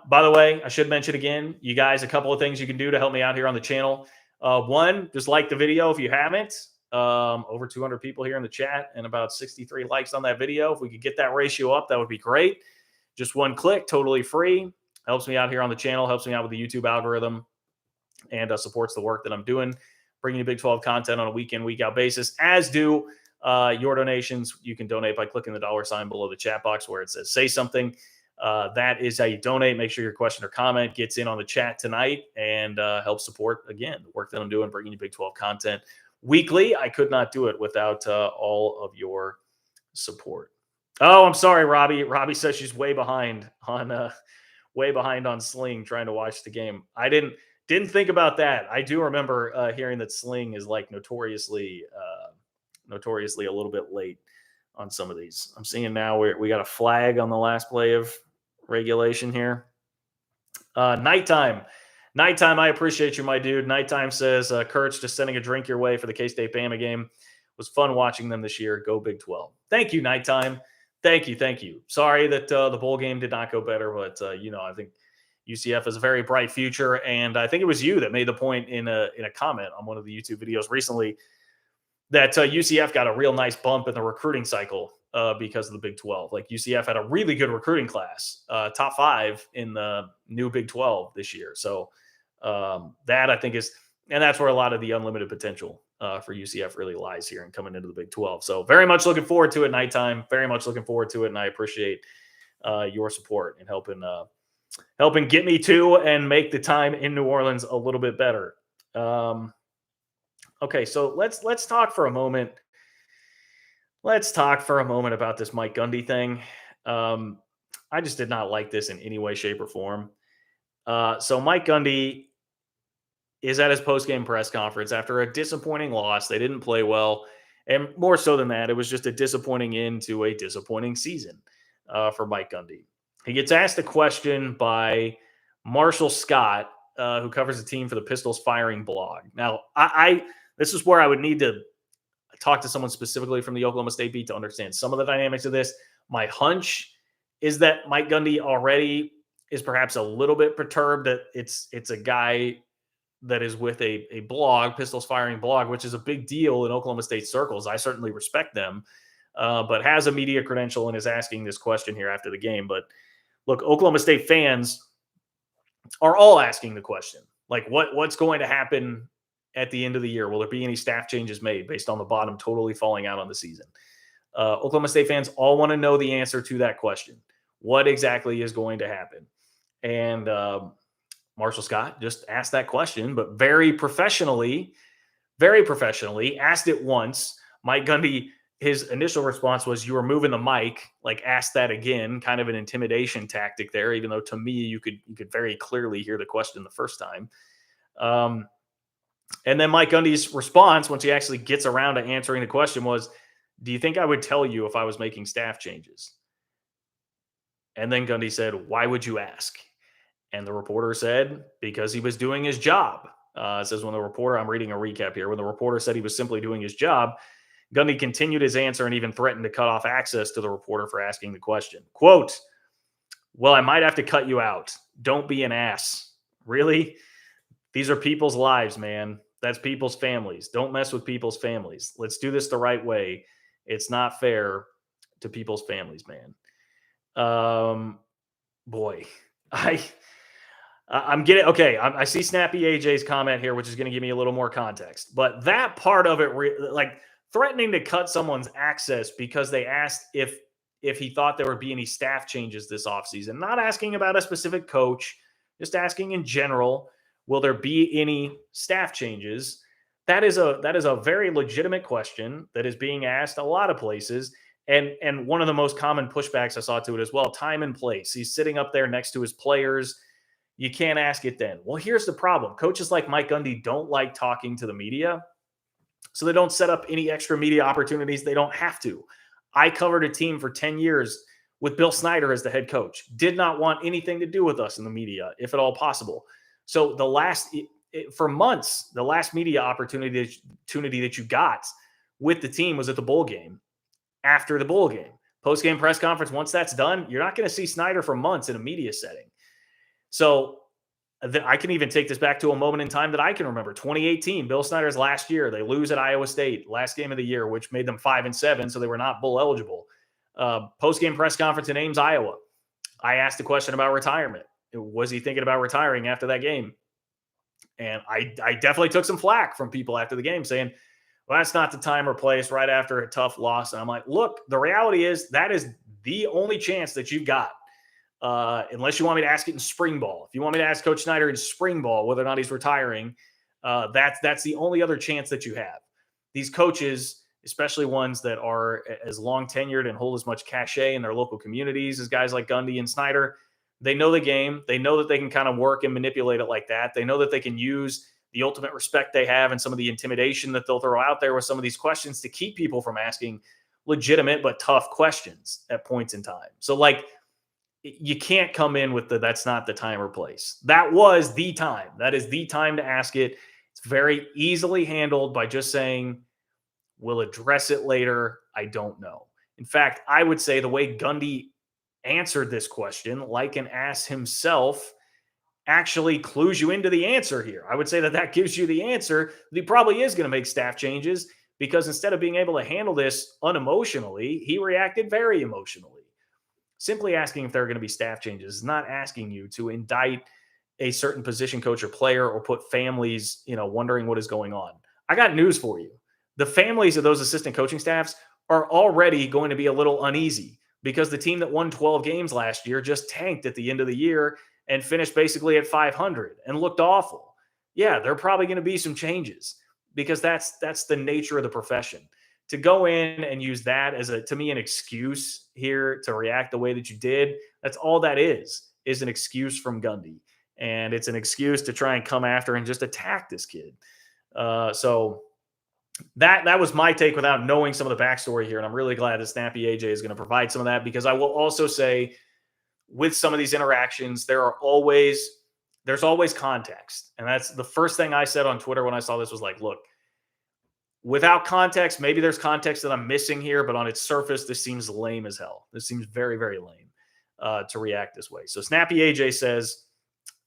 By the way, I should mention again, you guys, a couple of things you can do to help me out here on the channel. One, just like the video if you haven't. Over 200 people here in the chat and about 63 likes on that video. If we could get that ratio up, that would be great. Just one click, totally free. Helps me out here on the channel, helps me out with the YouTube algorithm, and supports the work that I'm doing, bringing you Big 12 content on a week in, week out basis, as do your donations. You can donate by clicking the $ below the chat box where it says say something. That is how you donate. Make sure your question or comment gets in on the chat tonight and help support, again, the work that I'm doing, bringing you Big 12 content weekly. I could not do it without all of your support. Oh, I'm sorry, Robbie. Robbie says she's way behind on Sling trying to watch the game. I didn't think about that. I do remember hearing that Sling is like notoriously a little bit late on some of these. I'm seeing now we got a flag on the last play of regulation here. Nighttime. I appreciate you, my dude. Nighttime says, Kurtz, just sending a drink your way for the K-State Bama game. It was fun watching them this year. Go Big 12. Thank you, Nighttime. Thank you. Sorry that the bowl game did not go better, but I think UCF has a very bright future, and I think it was you that made the point in a comment on one of the YouTube videos recently that UCF got a real nice bump in the recruiting cycle because of the Big 12. Like UCF had a really good recruiting class, top 5 in the new Big 12 this year. So that I think is, and that's where a lot of the unlimited potential for UCF really lies here and coming into the Big 12. So very much looking forward to it. Nighttime, very much looking forward to it. And I appreciate your support and helping get me to and make the time in New Orleans a little bit better. Okay, so let's talk for a moment. Let's talk for a moment about this Mike Gundy thing. I just did not like this in any way, shape, or form. So Mike Gundy is at his post-game press conference after a disappointing loss. They didn't play well. And more so than that, it was just a disappointing end to a disappointing season for Mike Gundy. He gets asked a question by Marshall Scott, who covers the team for the Pistols Firing blog. Now, this is where I would need to talk to someone specifically from the Oklahoma State beat to understand some of the dynamics of this. My hunch is that Mike Gundy already is perhaps a little bit perturbed that it's a guy that is with a blog, Pistols Firing blog, which is a big deal in Oklahoma State circles. I certainly respect them, but has a media credential and is asking this question here after the game. But look, Oklahoma State fans are all asking the question, like what's going to happen at the end of the year? Will there be any staff changes made based on the bottom totally falling out on the season? Oklahoma State fans all want to know the answer to that question. What exactly is going to happen? And Marshall Scott just asked that question, but very professionally asked it once. Mike Gundy, his initial response was, "You were moving the mic," like ask that again, kind of an intimidation tactic there, even though to me, you could very clearly hear the question the first time. And then Mike Gundy's response, once he actually gets around to answering the question, was, "Do you think I would tell you if I was making staff changes?" And then Gundy said, "Why would you ask?" And the reporter said, "Because he was doing his job." It says when the reporter, I'm reading a recap here, when the reporter said he was simply doing his job, Gundy continued his answer and even threatened to cut off access to the reporter for asking the question. Quote, Well, I might have to cut you out. Don't be an ass. Really? These are people's lives, man. That's people's families. Don't mess with people's families. Let's do this the right way. It's not fair to people's families, man. Boy, I I'm getting okay. I see Snappy AJ's comment here, which is going to give me a little more context. But that part of it, like threatening to cut someone's access because they asked if he thought there would be any staff changes this offseason, not asking about a specific coach, just asking in general, will there be any staff changes? That is a very legitimate question that is being asked a lot of places. And one of the most common pushbacks I saw to it as well, time and place. He's sitting up there next to his players. You can't ask it then. Well, here's the problem. Coaches like Mike Gundy don't like talking to the media, so they don't set up any extra media opportunities. They don't have to. I covered a team for 10 years with Bill Snyder as the head coach. Did not want anything to do with us in the media, if at all possible. So for months, the last media opportunity that you got with the team was at the bowl game. After the bowl game, post-game press conference, once that's done, you're not going to see Snyder for months in a media setting. So I can even take this back to a moment in time that I can remember. 2018, Bill Snyder's last year, they lose at Iowa State, last game of the year, which made them 5-7, so they were not bowl eligible. Post-game press conference in Ames, Iowa. I asked a question about retirement. Was he thinking about retiring after that game? And I definitely took some flack from people after the game saying, well, that's not the time or place right after a tough loss. And I'm like, look, the reality is that is the only chance that you've got. Unless you want me to ask it in spring ball. If you want me to ask Coach Snyder in spring ball whether or not he's retiring, that's the only other chance that you have. These coaches, especially ones that are as long tenured and hold as much cachet in their local communities as guys like Gundy and Snyder, they know the game. They know that they can kind of work and manipulate it like that. They know that they can use the ultimate respect they have and some of the intimidation that they'll throw out there with some of these questions to keep people from asking legitimate but tough questions at points in time. So, like, you can't come in with that's not the time or place. That was the time. That is the time to ask it. It's very easily handled by just saying, we'll address it later. I don't know. In fact, I would say the way Gundy answered this question, like an ass himself, actually clues you into the answer here. I would say that gives you the answer that he probably is going to make staff changes, because instead of being able to handle this unemotionally, he reacted very emotionally. Simply asking if there are going to be staff changes is not asking you to indict a certain position coach or player or put families, wondering what is going on. I got news for you. The families of those assistant coaching staffs are already going to be a little uneasy because the team that won 12 games last year just tanked at the end of the year and finished basically at 500 and looked awful. Yeah, there are probably going to be some changes because that's the nature of the profession. To go in and use that as to me, an excuse here to react the way that you did, that's all that is an excuse from Gundy. And it's an excuse to try and come after and just attack this kid. So that was my take without knowing some of the backstory here. And I'm really glad that Snappy AJ is going to provide some of that, because I will also say, with some of these interactions, there's always context. And that's the first thing I said on Twitter when I saw this was like, look, without context, maybe there's context that I'm missing here, but on its surface, this seems lame as hell. This seems very, very lame to react this way. So Snappy AJ says,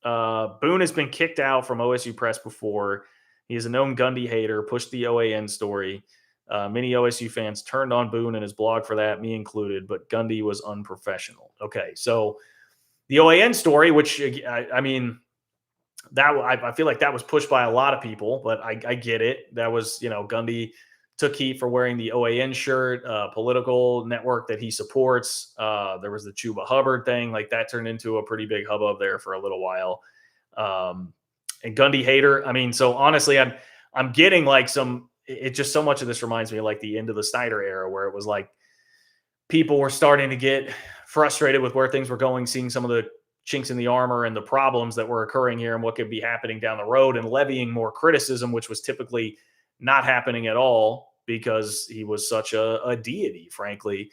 Boone has been kicked out from OSU Press before. He is a known Gundy hater, pushed the OAN story. Many OSU fans turned on Boone and his blog for that, me included, but Gundy was unprofessional. Okay, so the OAN story, which, I mean, I feel like that was pushed by a lot of people, but I get it. That was, Gundy took heat for wearing the OAN shirt, political network that he supports. There was the Chuba Hubbard thing. Like, that turned into a pretty big hubbub there for a little while. And Gundy hater. I mean, so honestly, I'm getting like it just, so much of this reminds me of like the end of the Snyder era, where it was like people were starting to get frustrated with where things were going, seeing some of the chinks in the armor and the problems that were occurring here and what could be happening down the road, and levying more criticism, which was typically not happening at all because he was such a deity, frankly.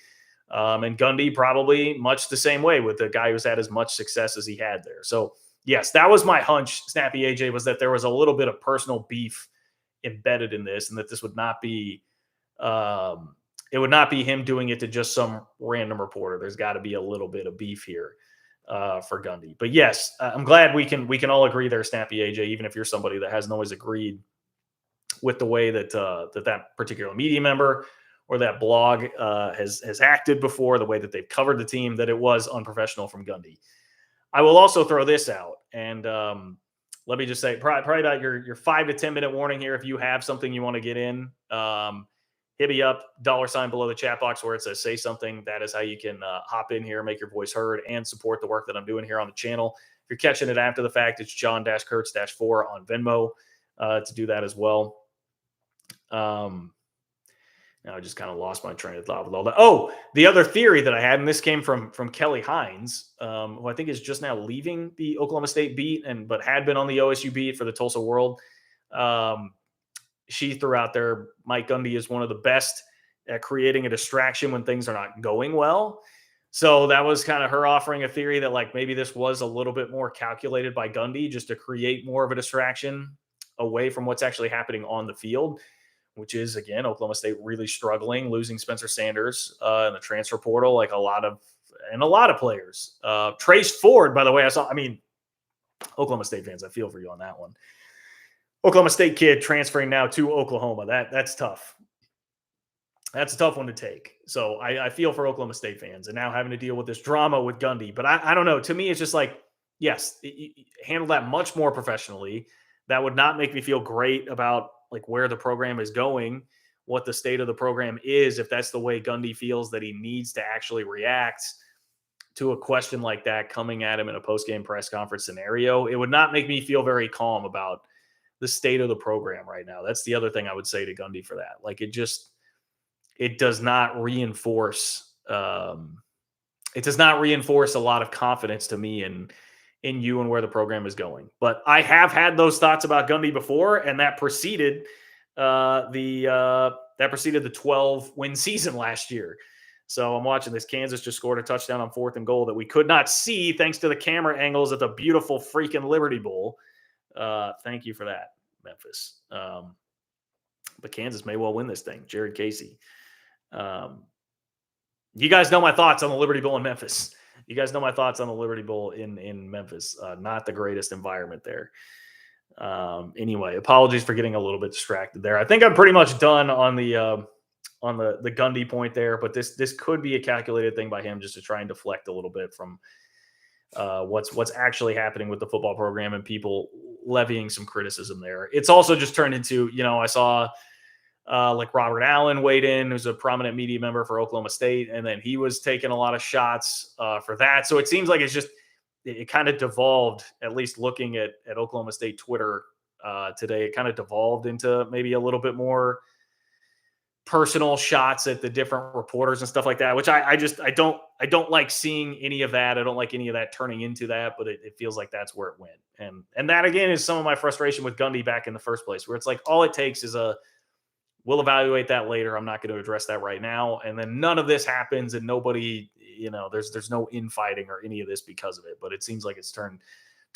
And Gundy probably much the same way, with the guy who's had as much success as he had there. So yes, that was my hunch, Snappy AJ, was that there was a little bit of personal beef embedded in this, and that this would not be it would not be him doing it to just some random reporter. There's got to be a little bit of beef here. for Gundy. But yes, I'm glad we can all agree there, Snappy AJ, even if you're somebody that hasn't always agreed with the way that that particular media member or that blog has acted before, the way that they've covered the team, that it was unprofessional from Gundy. I will also throw this out, and let me just say, probably about your 5 to 10 minute warning here. If you have something you want to get in, hit me up, $ below the chat box where it says say something. That is how you can hop in here, make your voice heard, and support the work that I'm doing here on the channel. If you're catching it after the fact, it's John-Kurtz-4 on Venmo to do that as well. Now I just kind of lost my train of thought with all that. Oh, the other theory that I had, and this came from Kelly Hines, who I think is just now leaving the Oklahoma State beat, but had been on the OSU beat for the Tulsa World. She threw out there, Mike Gundy is one of the best at creating a distraction when things are not going well. So that was kind of her offering a theory that like maybe this was a little bit more calculated by Gundy just to create more of a distraction away from what's actually happening on the field, which is, again, Oklahoma State really struggling, losing Spencer Sanders in the transfer portal, like a lot of players. Trace Ford, by the way, Oklahoma State fans, I feel for you on that one. Oklahoma State kid transferring now to Oklahoma. That's tough. That's a tough one to take. So I feel for Oklahoma State fans and now having to deal with this drama with Gundy. But I don't know. To me, it's just like, yes, handle that much more professionally. That would not make me feel great about like where the program is going, what the state of the program is, if that's the way Gundy feels that he needs to actually react to a question like that coming at him in a post-game press conference scenario. It would not make me feel very calm about the state of the program right now. That's the other thing I would say to Gundy for that. Like it does not reinforce a lot of confidence to me in you and where the program is going. But I have had those thoughts about Gundy before, and that preceded the 12-win season last year. So I'm watching this. Kansas just scored a touchdown on 4th and goal that we could not see thanks to the camera angles at the beautiful freaking Liberty Bowl. Thank you for that, Memphis. But Kansas may well win this thing. Jared Casey. You guys know my thoughts on the Liberty Bowl in Memphis. In Memphis. Not the greatest environment there. Anyway, apologies for getting a little bit distracted there. I think I'm pretty much done on the Gundy point there, but this could be a calculated thing by him just to try and deflect a little bit from what's actually happening with the football program and people levying some criticism there. It's also just turned into, I saw like Robert Allen weighed in, who's a prominent media member for Oklahoma State, and then he was taking a lot of shots for that. So it seems like it kind of devolved, at least looking at Oklahoma State Twitter today, it kind of devolved into maybe a little bit more personal shots at the different reporters and stuff like that, which I don't like seeing any of that. I don't like any of that turning into that, but it feels like that's where it went. And that again is some of my frustration with Gundy back in the first place, where it's like all it takes is we'll evaluate that later. I'm not going to address that right now. And then none of this happens and nobody, there's no infighting or any of this because of it. But it seems like it's turned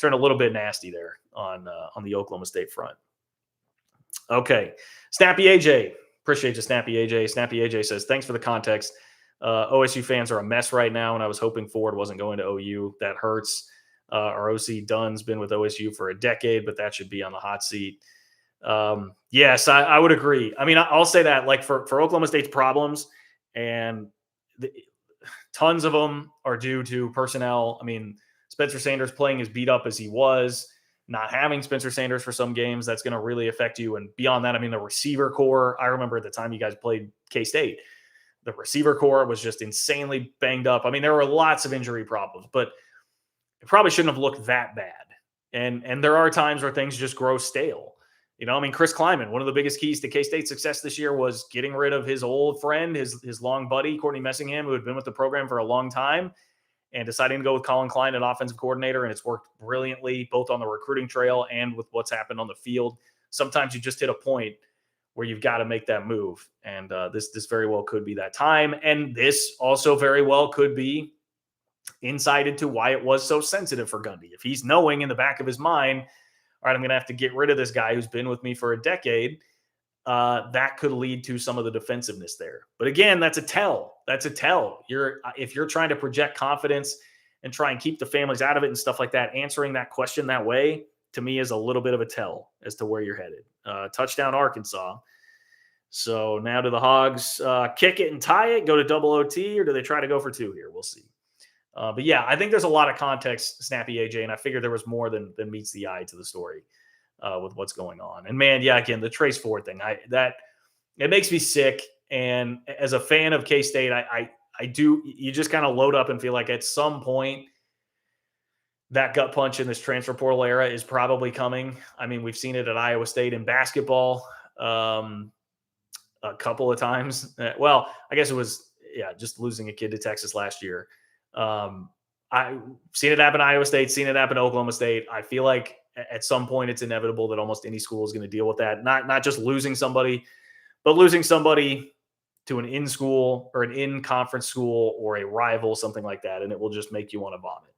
a little bit nasty there on the Oklahoma State front. Okay. Snappy AJ. Appreciate you, Snappy AJ. Snappy AJ says, thanks for the context. OSU fans are a mess right now, and I was hoping Ford wasn't going to OU. That hurts. Our OC Dunn's been with OSU for a decade, but that should be on the hot seat. Yes, I would agree. I mean, I'll say that like for Oklahoma State's problems, and tons of them are due to personnel. I mean, Spencer Sanders playing as beat up as he was, not having Spencer Sanders for some games, that's going to really affect you. And beyond that, I mean, the receiver core, I remember at the time you guys played K-State, the receiver core was just insanely banged up. I mean, there were lots of injury problems, but it probably shouldn't have looked that bad. And there are times where things just grow stale. I mean, Chris Kleiman, one of the biggest keys to K-State's success this year was getting rid of his old friend, his long buddy, Courtney Messingham, who had been with the program for a long time, and deciding to go with Colin Klein, an offensive coordinator, and it's worked brilliantly, both on the recruiting trail and with what's happened on the field. Sometimes you just hit a point where you've got to make that move, and this very well could be that time, and this also very well could be insight into why it was so sensitive for Gundy. If he's knowing in the back of his mind, all right, I'm going to have to get rid of this guy who's been with me for a decade, that could lead to some of the defensiveness there. But again, that's a tell. If you're trying to project confidence and try and keep the families out of it and stuff like that, answering that question that way to me is a little bit of a tell as to where you're headed. Touchdown Arkansas. So now do the Hogs kick it and tie it, go to double OT, or do they try to go for 2 here? We'll see. But yeah, I think there's a lot of context, Snappy AJ, and I figured there was more than meets the eye to the story with what's going on. And man, yeah, again, the Trace Ford thing, it makes me sick. And as a fan of K-State, I do, you just kind of load up and feel like at some point that gut punch in this transfer portal era is probably coming. I mean, we've seen it at Iowa State in basketball a couple of times. Well, I guess it was, just losing a kid to Texas last year. I've seen it happen at Iowa State, seen it happen at Oklahoma State. I feel like at some point it's inevitable that almost any school is going to deal with that. Not just losing somebody, but losing somebody to an in-school or an in-conference school or a rival, something like that, and it will just make you want to vomit.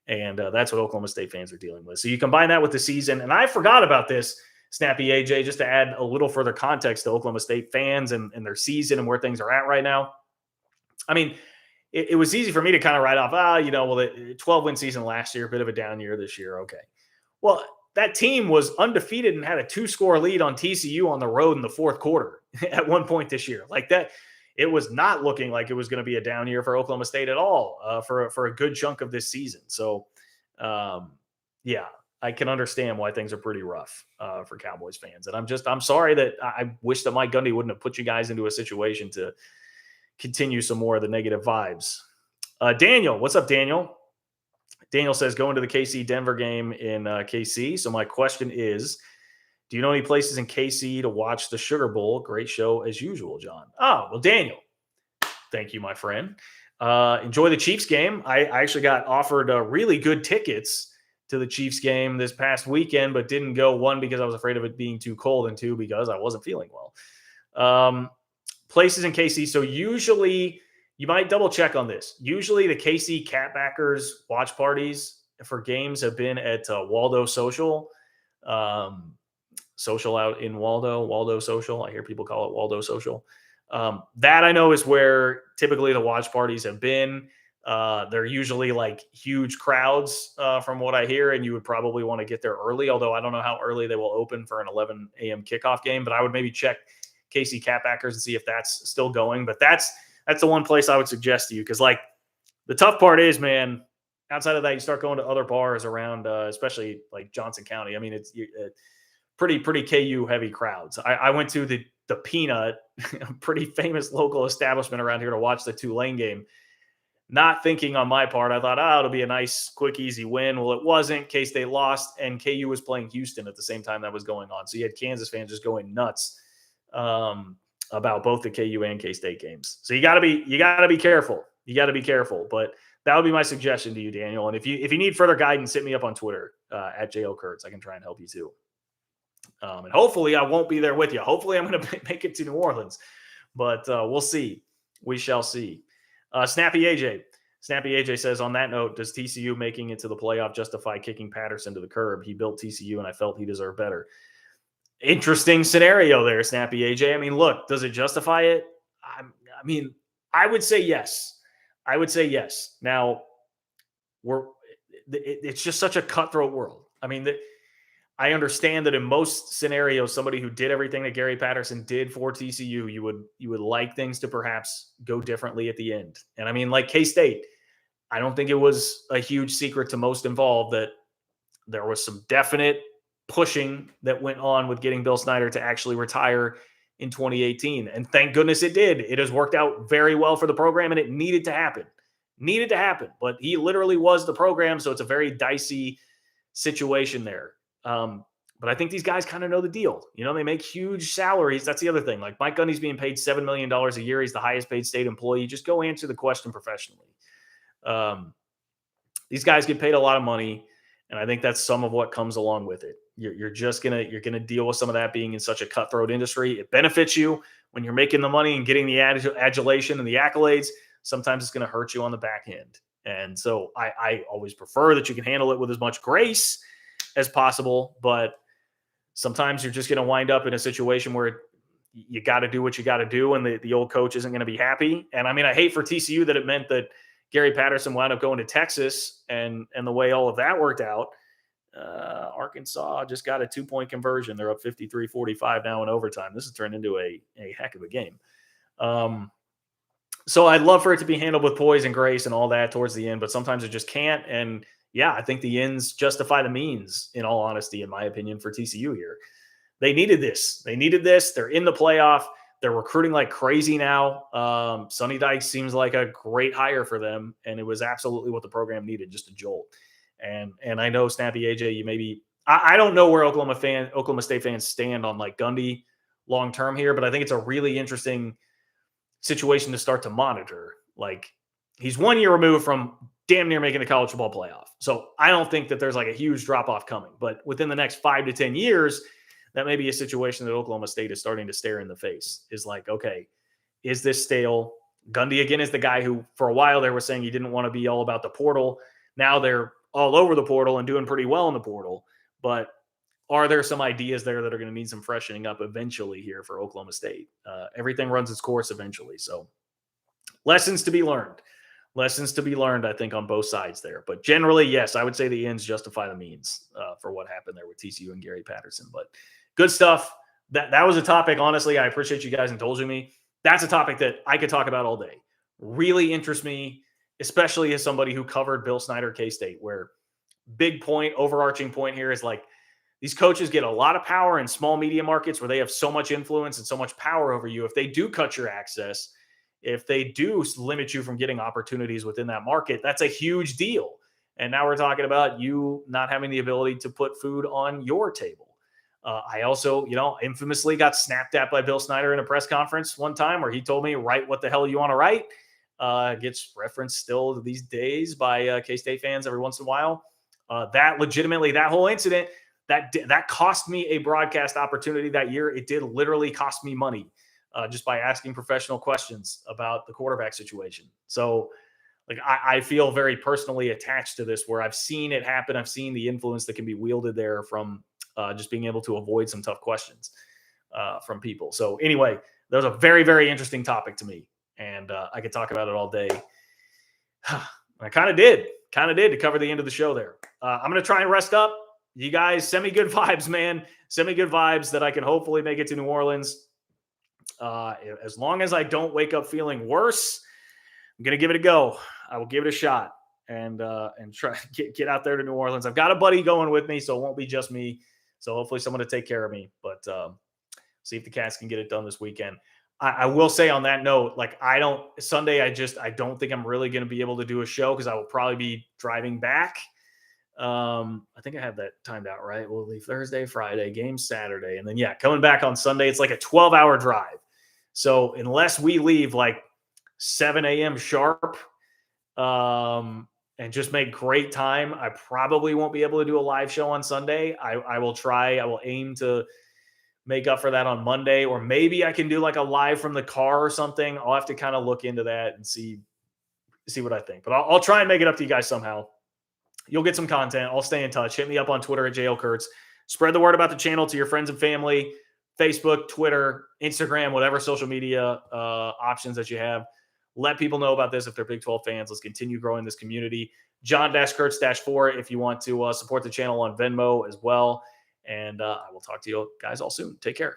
And that's what Oklahoma State fans are dealing with. So you combine that with the season, and I forgot about this, Snappy AJ, just to add a little further context to Oklahoma State fans and their season and where things are at right now. I mean, it was easy for me to kind of write off, the 12-win season last year, a bit of a down year this year. Okay. Well, that team was undefeated and had a 2-score lead on TCU on the road in the fourth quarter at one point this year. Like that, it was not looking like it was going to be a down year for Oklahoma State at all for a good chunk of this season. So, I can understand why things are pretty rough for Cowboys fans. And I'm sorry that I wish that Mike Gundy wouldn't have put you guys into a situation to continue some more of the negative vibes. Daniel, what's up, Daniel? Daniel says, going to the KC Denver game in KC. So my question is, do you know any places in KC to watch the Sugar Bowl? Great show as usual, John. Oh, well, Daniel, thank you, my friend. Enjoy the Chiefs game. I actually got offered really good tickets to the Chiefs game this past weekend, but didn't go, one, because I was afraid of it being too cold, and 2, because I wasn't feeling well. Places in KC. So usually, you might double check on this. Usually the KC Catbackers watch parties for games have been at Waldo Social. Social out in Waldo Social. I hear people call it Waldo Social. That I know is where typically the watch parties have been. They're usually like huge crowds from what I hear, and you would probably want to get there early, although I don't know how early they will open for an 11 a.m. kickoff game, but I would maybe check KC Catbackers and see if that's still going. But that's the one place I would suggest to you, because like the tough part is, man, outside of that, you start going to other bars around, especially like Johnson County. I mean, it's pretty KU heavy crowds. I went to the Peanut, a pretty famous local establishment around here, to watch the Tulane game. Not thinking on my part, I thought, it'll be a nice, quick, easy win. Well, it wasn't. K-State lost, and KU was playing Houston at the same time that was going on. So you had Kansas fans just going nuts about both the KU and K-State games. So you got to be careful. You got to be careful. But that would be my suggestion to you, Daniel. And if you need further guidance, hit me up on Twitter at JL Kurtz. I can try and help you too. And hopefully I won't be there with you. Hopefully I'm going to make it to New Orleans, but we'll see. We shall see. Snappy AJ says, on that note, does TCU making it to the playoff justify kicking Patterson to the curb? He built TCU, and I felt he deserved better. Interesting scenario there, Snappy AJ. I mean, look, does it justify it? I mean, I would say yes. Now, it's just such a cutthroat world. I mean, I understand that in most scenarios, somebody who did everything that Gary Patterson did for TCU, you would like things to perhaps go differently at the end. And I mean, like K-State, I don't think it was a huge secret to most involved that there was some definite pushing that went on with getting Bill Snyder to actually retire in 2018. And thank goodness it did. It has worked out very well for the program, and it needed to happen. But he literally was the program, so it's a very dicey situation there. But I think these guys kind of know the deal. You know, they make huge salaries. That's the other thing. Like Mike Gundy's being paid $7 million a year. He's the highest paid state employee. Just go answer the question professionally. These guys get paid a lot of money, and I think that's some of what comes along with it. You're gonna deal with some of that being in such a cutthroat industry. It benefits you when you're making the money and getting the adulation and the accolades. Sometimes it's going to hurt you on the back end. And so I always prefer that you can handle it with as much grace as possible, but sometimes you're just going to wind up in a situation where you got to do what you got to do, and the old coach isn't going to be happy. And I mean, I hate for TCU that it meant that Gary Patterson wound up going to Texas, and the way all of that worked out, Arkansas just got a 2-point conversion. They're up 53-45 now in overtime. This has turned into a heck of a game. So I'd love for it to be handled with poise and grace and all that towards the end, but sometimes it just can't. And yeah, I think the ends justify the means, in all honesty, in my opinion, for TCU here. They needed this. They're in the playoff. They're recruiting like crazy now. Sonny Dykes seems like a great hire for them, and it was absolutely what the program needed, just a jolt. And I know, Snappy AJ, you maybe I don't know where Oklahoma State fans stand on like Gundy long term here, but I think it's a really interesting situation to start to monitor. Like, he's 1 year removed from damn near making the college football playoff. So I don't think that there's like a huge drop off coming, but within the next 5 to 10 years, that may be a situation that Oklahoma State is starting to stare in the face. Is like, okay, is this stale? Gundy, again, is the guy who for a while there was saying he didn't want to be all about the portal. Now they're all over the portal and doing pretty well in the portal. But are there some ideas there that are going to need some freshening up eventually here for Oklahoma State? Everything runs its course eventually. So lessons to be learned. I think, on both sides there. But generally, yes, I would say the ends justify the means for what happened there with TCU and Gary Patterson. But good stuff. That was a topic, honestly, I appreciate you guys indulging me. That's a topic that I could talk about all day. Really interests me, especially as somebody who covered Bill Snyder K-State, where big point, overarching point here is like, these coaches get a lot of power in small media markets where they have so much influence and so much power over you. If they do cut your access, if they do limit you from getting opportunities within that market, that's a huge deal. And now we're talking about you not having the ability to put food on your table. I also, infamously got snapped at by Bill Snyder in a press conference one time where he told me, write what the hell you want to write. Gets referenced still these days by K-State fans every once in a while. That whole incident, that cost me a broadcast opportunity that year. It did literally cost me money just by asking professional questions about the quarterback situation. So like, I feel very personally attached to this, where I've seen it happen. I've seen the influence that can be wielded there from just being able to avoid some tough questions from people. So anyway, that was a very, very interesting topic to me, and I could talk about it all day. I kind of did to cover the end of the show there. I'm going to try and rest up. You guys send me good vibes, man. Send me good vibes that I can hopefully make it to New Orleans. As long as I don't wake up feeling worse, I'm going to give it a go. I will give it a shot and try to get out there to New Orleans. I've got a buddy going with me, so it won't be just me. So hopefully someone to take care of me, but see if the Cats can get it done this weekend. I will say on that note, like, Sunday, I don't think I'm really going to be able to do a show because I will probably be driving back. I think I have that timed out, right? We'll leave Thursday, Friday, game Saturday. And then, coming back on Sunday, it's like a 12-hour drive. So unless we leave like 7 a.m. sharp and just make great time, I probably won't be able to do a live show on Sunday. I will try. I will aim to make up for that on Monday, or maybe I can do like a live from the car or something. I'll have to kind of look into that and see what I think. But I'll try and make it up to you guys somehow. You'll get some content. I'll stay in touch. Hit me up on Twitter at JL Kurtz. Spread the word about the channel to your friends and family. Facebook, Twitter, Instagram, whatever social media options that you have. Let people know about this if they're Big 12 fans. Let's continue growing this community. John-Kurtz-4 if you want to support the channel on Venmo as well. And I will talk to you guys all soon. Take care.